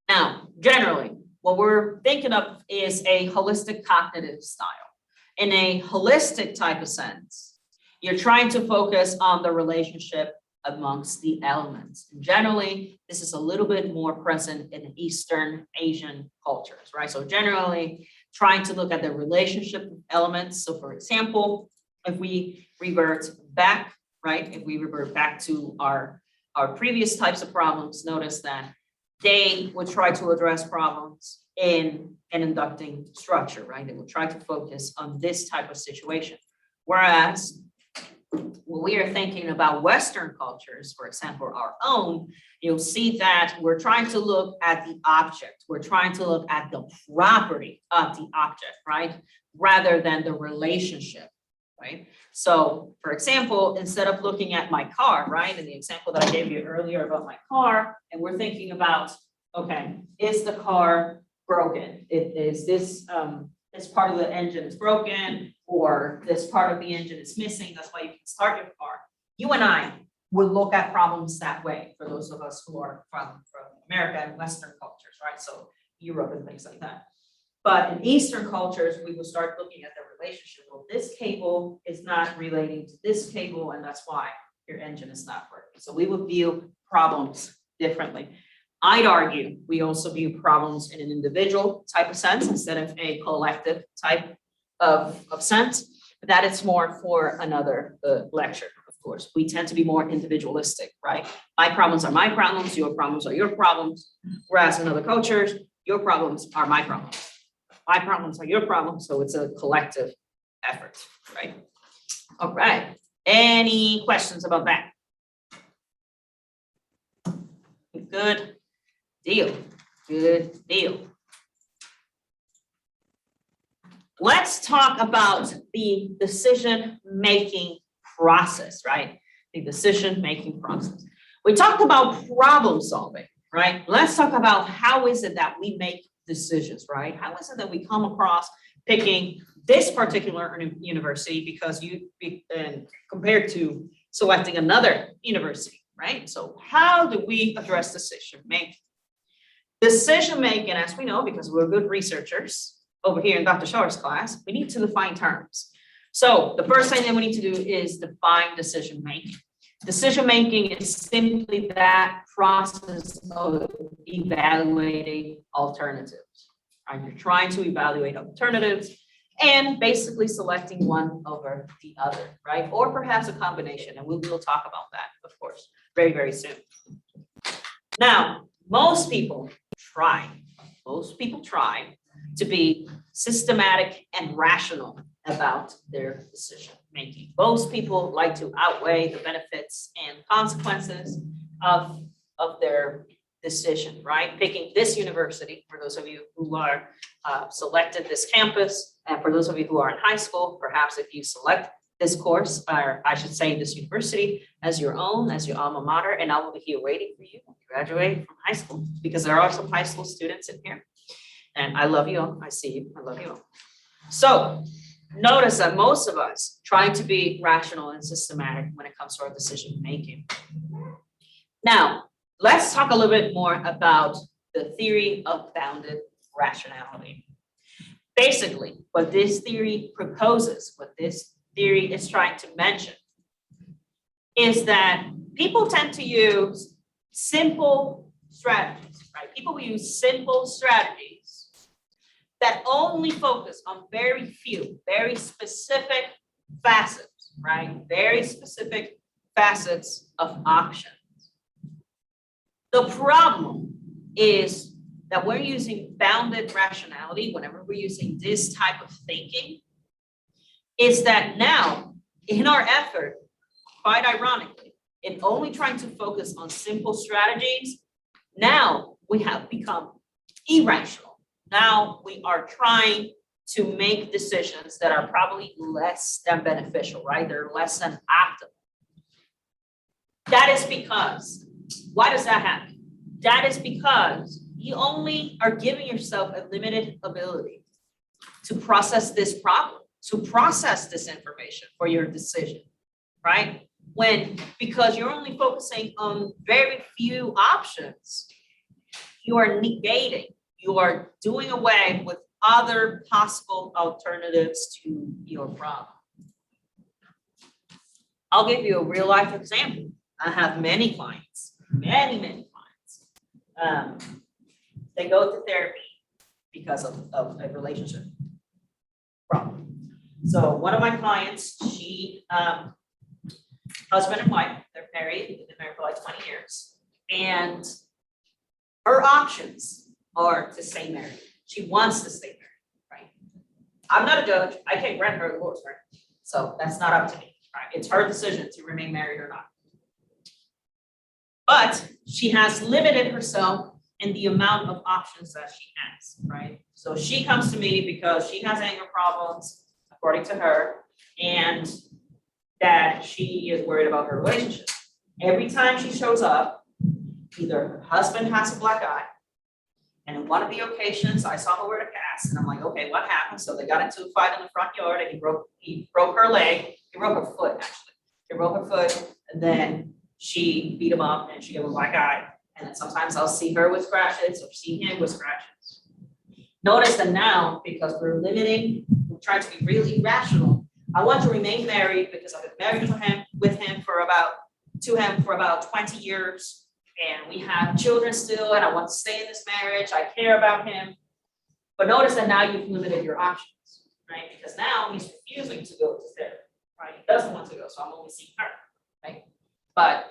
Now, generally, what we're thinking of is a holistic cognitive style. In a holistic type of sense, you're trying to focus on the relationship amongst the elements. And generally, this is a little bit more present in Eastern Asian cultures, right? So generally, trying to look at the relationship elements. So for example, if we revert back, right? If we revert back to our previous types of problems, notice that they would try to address problems in an inducting structure, right? They will try to focus on this type of situation. Whereas when we are thinking about Western cultures, for example, our own, you'll see that we're trying to look at the object. We're trying to look at the property of the object, right? Rather than the relationship, right? So for example, instead of looking at my car, right? In the example that I gave you earlier about my car, and we're thinking about, okay, is the car broken? Is this part of the engine is broken, or this part of the engine is missing? That's why you can start your car. You and I would look at problems that way for those of us who are from America and Western cultures, right? So Europe and things like that. But in Eastern cultures, we will start looking at the relationship. Well, this cable is not relating to this cable, and that's why your engine is not working. So we would view problems differently. I'd argue we also view problems in an individual type of sense instead of a collective type of sense. But that is more for another lecture, of course. We tend to be more individualistic, right? My problems are my problems, your problems are your problems. Whereas in other cultures, your problems are my problems. My problems are your problems, so it's a collective effort, right? All right. Any questions about that? Good deal. Good deal. Let's talk about the decision-making process, right? The decision-making process. We talked about problem solving, right? Let's talk about how is it that we make decisions, right? How is it that we come across picking this particular university because compared to selecting another university, right? So how do we address decision making? Decision making, as we know, because we're good researchers over here in Dr. Schor's class, we need to define terms. So the first thing that we need to do is define decision making. Decision making is simply that process of evaluating alternatives. Right? You're trying to evaluate alternatives and basically selecting one over the other, right? Or perhaps a combination, and we'll talk about that, of course, very, very soon. Now, most people try to be systematic and rational about their decision making. Most people like to outweigh the benefits and consequences of their decision, right? Picking this university, for those of you who are selected this campus, and for those of you who are in high school, perhaps if you select this course, or I should say this university as your own, as your alma mater, and I will be here waiting for you when you graduate from high school, because there are some high school students in here. And I love you all. I see you. I love you all. So notice that most of us trying to be rational and systematic when it comes to our decision making. Now, let's talk a little bit more about the theory of bounded rationality. Basically, what this theory proposes, what this theory is trying to mention, is that people tend to use simple strategies, right? People will use simple strategies that only focus on very few, very specific facets, right? Very specific facets of options. The problem is that we're using bounded rationality whenever we're using this type of thinking, is that now in our effort, quite ironically, in only trying to focus on simple strategies, now we have become irrational. Now we are trying to make decisions that are probably less than beneficial, right? They're less than optimal. That is because, why does that happen? That is because you only are giving yourself a limited ability to process this problem, to process this information for your decision, right? Because you're only focusing on very few options, you are negating, you are doing away with other possible alternatives to your problem. I'll give you a real life example. I have many clients, many clients. They go to therapy because of a relationship problem. So one of my clients, she, husband and wife, they're married, they've been married for like 20 years. And her options are to stay married. She wants to stay married, right? I'm not a judge. I can't grant her a divorce, right? So that's not up to me, right? It's her decision to remain married or not. But she has limited herself in the amount of options that she has, right? So she comes to me because she has anger problems, according to her, and that she is worried about her relationship. Every time she shows up, either her husband has a black eye, and in one of the occasions I saw her wear a cast, and I'm like, okay, what happened? So they got into a fight in the front yard, and he broke her leg. He broke her foot, actually. He broke her foot, and then she beat him up, and she gave him a black eye. And then sometimes I'll see her with scratches or see him with scratches. Notice that now, because we're trying to be really rational, I want to remain married because I've been married with him for about 20 years. And we have children still, and I want to stay in this marriage. I care about him. But notice that now you've limited your options, right? Because now he's refusing to go to therapy, right? He doesn't want to go, so I'm only seeing her, right? But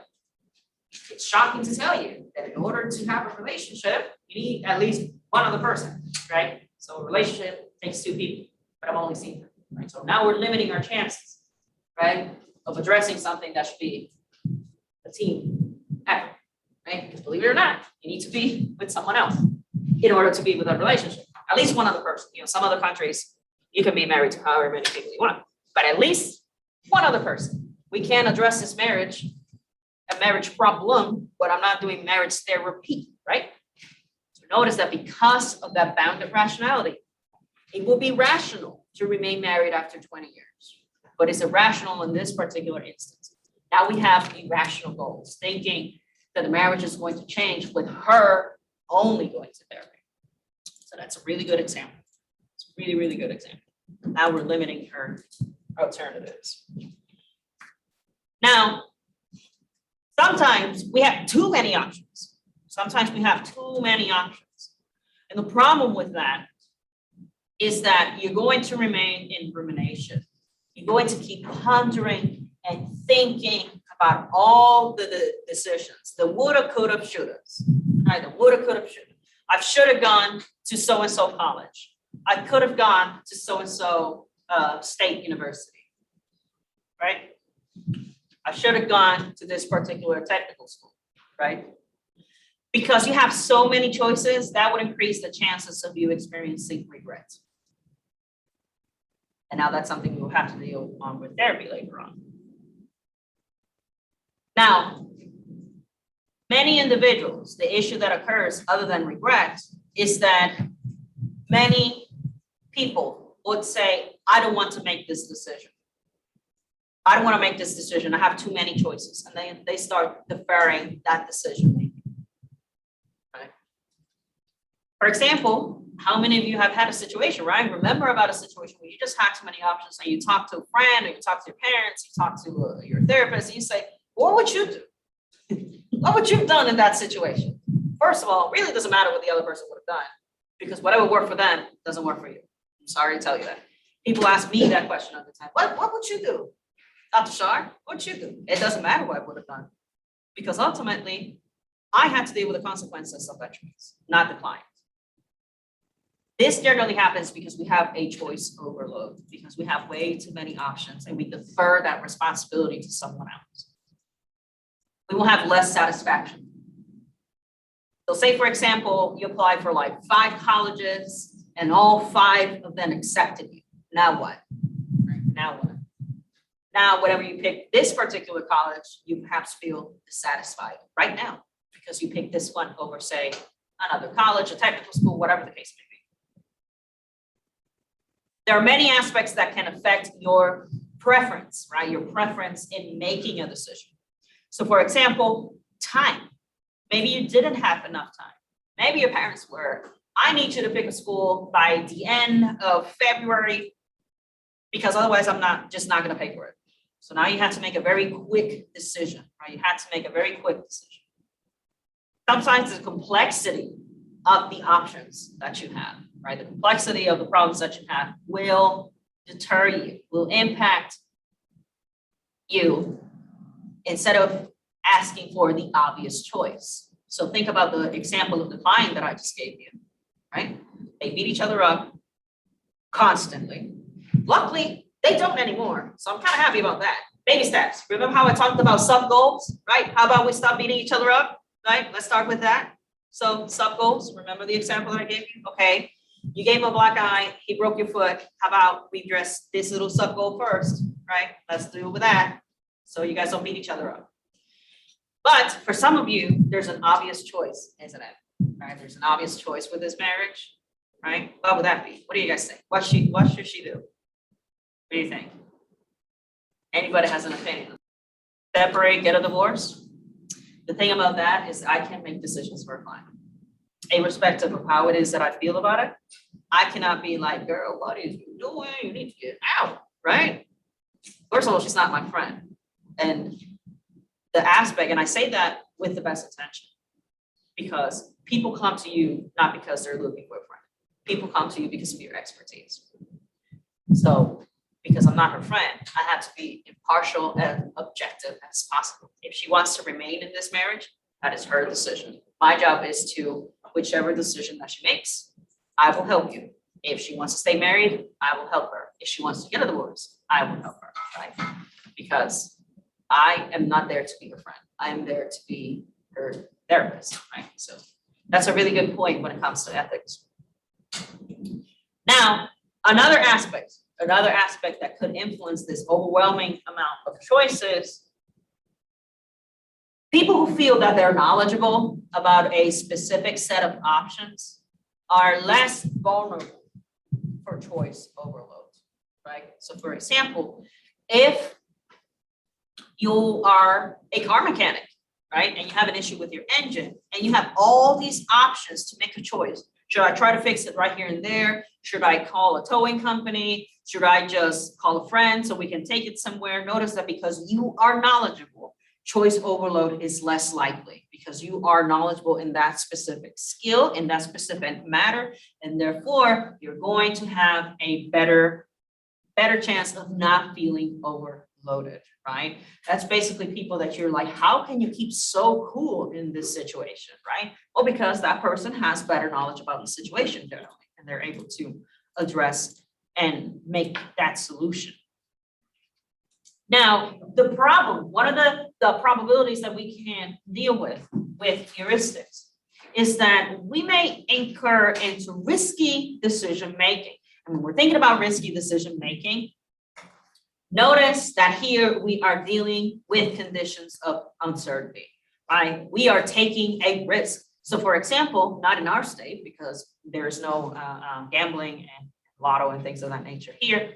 it's shocking to tell you that in order to have a relationship, you need at least one other person, right? So a relationship takes two people, but I'm only seeing her, right? So now we're limiting our chances, right, of addressing something that should be a team effort, right? Because believe it or not, you need to be with someone else in order to be with a relationship. At least one other person. You know, some other countries, you can be married to however many people you want, but at least one other person. We can't address this marriage, a marriage problem, but I'm not doing marriage therapy, right? So notice that because of that bounded rationality, it will be rational to remain married after 20 years, but it's irrational in this particular instance. Now we have irrational goals, thinking that the marriage is going to change with her only going to therapy. So that's a really good example. It's a really, really good example. Now we're limiting her alternatives. Now, sometimes we have too many options. Sometimes we have too many options. And the problem with that is that you're going to remain in rumination. You're going to keep pondering and thinking about all the decisions, the woulda, coulda, shouldas, right? The woulda, coulda, shoulda. I should have gone to so-and-so college. I could have gone to so-and-so state university, right? I should have gone to this particular technical school, right? Because you have so many choices, that would increase the chances of you experiencing regret. And now that's something you'll have to deal on with therapy later on. Now, many individuals, the issue that occurs other than regret is that many people would say, I don't want to make this decision. I don't want to make this decision. I have too many choices. And then they start deferring that decision making. Right? For example, how many of you have had a situation, right? Remember about a situation where you just had too many options and you talk to a friend or you talk to your parents, you talk to your therapist, and you say, what would you do? What would you have done in that situation? First of all, it really doesn't matter what the other person would have done, because whatever worked for them doesn't work for you. I'm sorry to tell you that. People ask me that question all the time. What would you do? Dr. Shar, what would you do? It doesn't matter what I would have done, because ultimately, I had to deal with the consequences of that choice, not the client. This generally happens because we have a choice overload, because we have way too many options and we defer that responsibility to someone else. We will have less satisfaction. So say, for example, you apply for like 5 colleges and all 5 of them accepted you. Now what? Right? Now what? Now, whatever you pick this particular college, you perhaps feel dissatisfied right now because you picked this one over, say, another college, a technical school, whatever the case may be. There are many aspects that can affect your preference, right? Your preference in making a decision. So for example, time. Maybe you didn't have enough time. Maybe your parents were, I need you to pick a school by the end of February, because otherwise I'm not going to pay for it. So now you have to make a very quick decision, right? You have to make a very quick decision. Sometimes the complexity of the options that you have, right? The complexity of the problems that you have will deter you, will impact you instead of asking for the obvious choice. So think about the example of the client that I just gave you, right? They beat each other up constantly. Luckily, they don't anymore. So I'm kind of happy about that. Baby steps. Remember how I talked about sub-goals, right? How about we stop beating each other up, right? Let's start with that. So sub-goals, remember the example that I gave you? Okay, you gave him a black eye, he broke your foot. How about we address this little sub-goal first, right? Let's deal with that. So you guys don't beat each other up. But for some of you, there's an obvious choice, isn't it? Right? There's an obvious choice with this marriage, right? What would that be? What do you guys think? What should she do? What do you think? Anybody has an opinion? Separate, get a divorce? The thing about that is I can't make decisions for a client. Irrespective of how it is that I feel about it, I cannot be like, girl, what is you doing? You need to get out, right? First of all, she's not my friend. And the aspect, and I say that with the best intention, because people come to you not because they're looking for a friend. People come to you because of your expertise. So, because I'm not her friend, I have to be impartial and objective as possible. If she wants to remain in this marriage, that is her decision. My job is to, whichever decision that she makes, I will help you. If she wants to stay married, I will help her. If she wants to get a divorce, I will help her, right? Because I am not there to be her friend. I am there to be her therapist, right? So that's a really good point when it comes to ethics. Now, another aspect that could influence this overwhelming amount of choices, people who feel that they're knowledgeable about a specific set of options are less vulnerable for choice overload, right? So for example, if you are a car mechanic, right? And you have an issue with your engine and you have all these options to make a choice. Should I try to fix it right here and there? Should I call a towing company? Should I just call a friend so we can take it somewhere? Notice that because you are knowledgeable, choice overload is less likely because you are knowledgeable in that specific skill, in that specific matter, and therefore you're going to have a better chance of not feeling overloaded, right? That's basically people that you're like, how can you keep so cool in this situation, right? Well, because that person has better knowledge about the situation generally, and they're able to address and make that solution. Now, the problem, one of the probabilities that we can deal with heuristics is that we may incur into risky decision-making. And when we're thinking about risky decision-making, notice that here we are dealing with conditions of uncertainty, right? We are taking a risk. So for example, not in our state because there's no gambling and lotto and things of that nature here,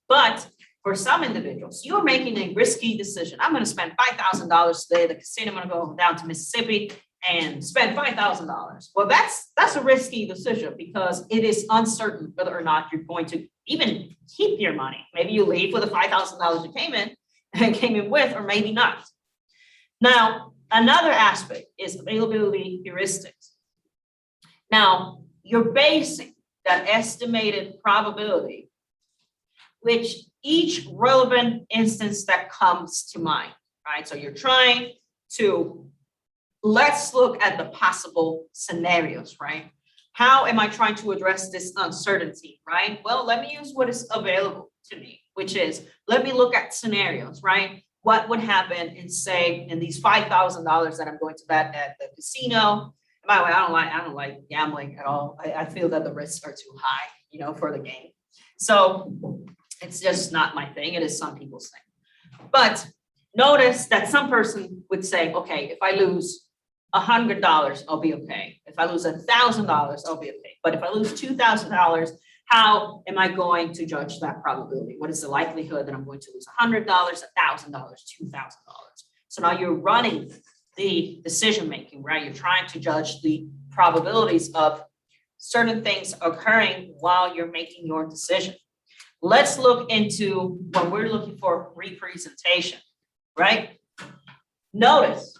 but for some individuals, you're making a risky decision. I'm gonna spend $5,000 today at the casino. I'm gonna go down to Mississippi and spend $5,000. Well, that's a risky decision because it is uncertain whether or not you're going to even keep your money. Maybe you leave with the $5,000 you came in with, or maybe not. Now, another aspect is availability heuristics. Now, you're basing that estimated probability, which each relevant instance that comes to mind, right? So you're trying to, let's look at the possible scenarios, right? How am I trying to address this uncertainty, right? Well, let me use what is available to me, which is, let me look at scenarios, right? What would happen in, say, in these $5,000 that I'm going to bet at the casino? And by the way, I don't like gambling at all. I feel that the risks are too high, for the game. So it's just not my thing. It is some people's thing. But notice that some person would say, okay, if I lose $100, I'll be okay. If I lose $1,000, I'll be okay. But if I lose $2,000, how am I going to judge that probability? What is the likelihood that I'm going to lose $100, $1,000, $2,000? So now you're running the decision-making, right? You're trying to judge the probabilities of certain things occurring while you're making your decision. Let's look into when we're looking for representation, right? Notice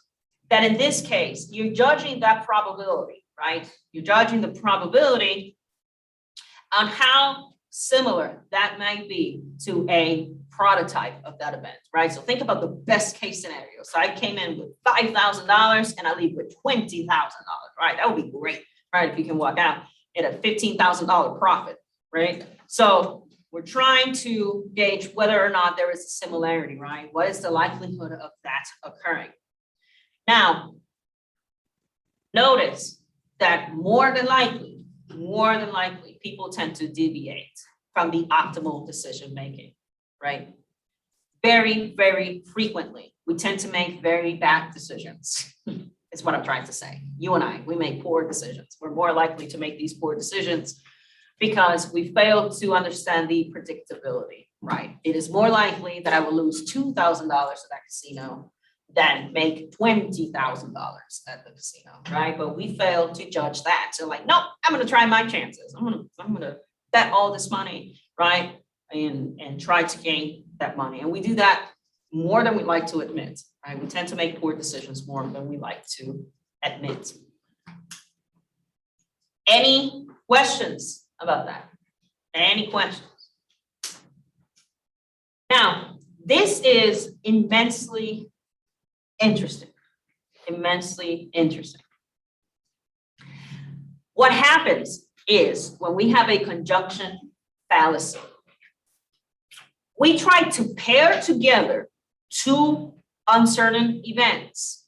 that in this case, you're judging that probability, right? You're judging the probability on how similar that might be to a prototype of that event, right? So think about the best case scenario. So I came in with $5,000 and I leave with $20,000, right? That would be great, right? If you can walk out at a $15,000 profit, right? So we're trying to gauge whether or not there is a similarity, right? What is the likelihood of that occurring? Now, notice that more than likely, people tend to deviate from the optimal decision-making, right? Very, very frequently, we tend to make very bad decisions. Is what I'm trying to say. You and I, we make poor decisions. We're more likely to make these poor decisions because we fail to understand the predictability, right? It is more likely that I will lose $2,000 at that casino than make $20,000 at the casino, right? But we fail to judge that. So like, nope, I'm gonna try my chances. I'm gonna bet all this money, right? And try to gain that money. And we do that more than we like to admit, right? We tend to make poor decisions more than we like to admit. Any questions about that? Any questions? Now, this is immensely interesting, immensely interesting. What happens is when we have a conjunction fallacy, we try to pair together two uncertain events,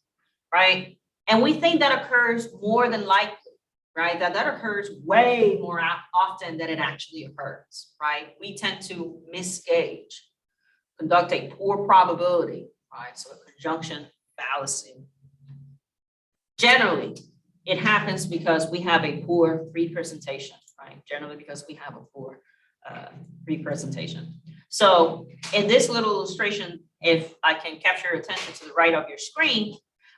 right? And we think that occurs more than likely, right? That occurs way more often than it actually occurs, right? We tend to misgauge, conduct a poor probability, right? So a conjunction fallacy. Generally, it happens because we have a poor representation, right? Generally because we have a poor representation. So in this little illustration, if I can capture your attention to the right of your screen,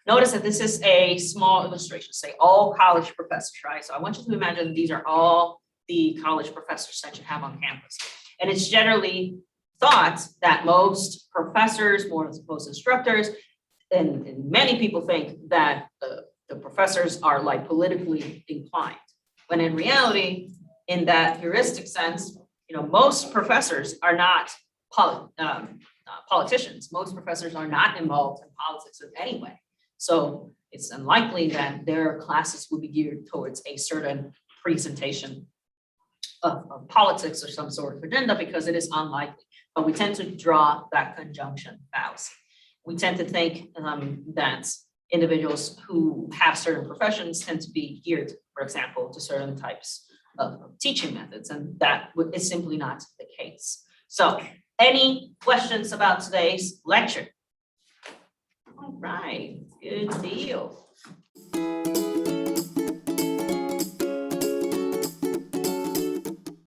notice that this is a small illustration, say all college professors, right? So I want you to imagine these are all the college professors that you have on campus. And it's generally thought that most professors, most instructors, and many people think that the professors are like politically inclined. When in reality, in that heuristic sense, most professors are not politicians. Most professors are not involved in politics in any way. So it's unlikely that their classes will be geared towards a certain presentation of politics or some sort of agenda because it is unlikely. But we tend to draw that conjunction fallacy. We tend to think that individuals who have certain professions tend to be geared, for example, to certain types of teaching methods, and that is simply not the case. So, any questions about today's lecture? All right, good deal.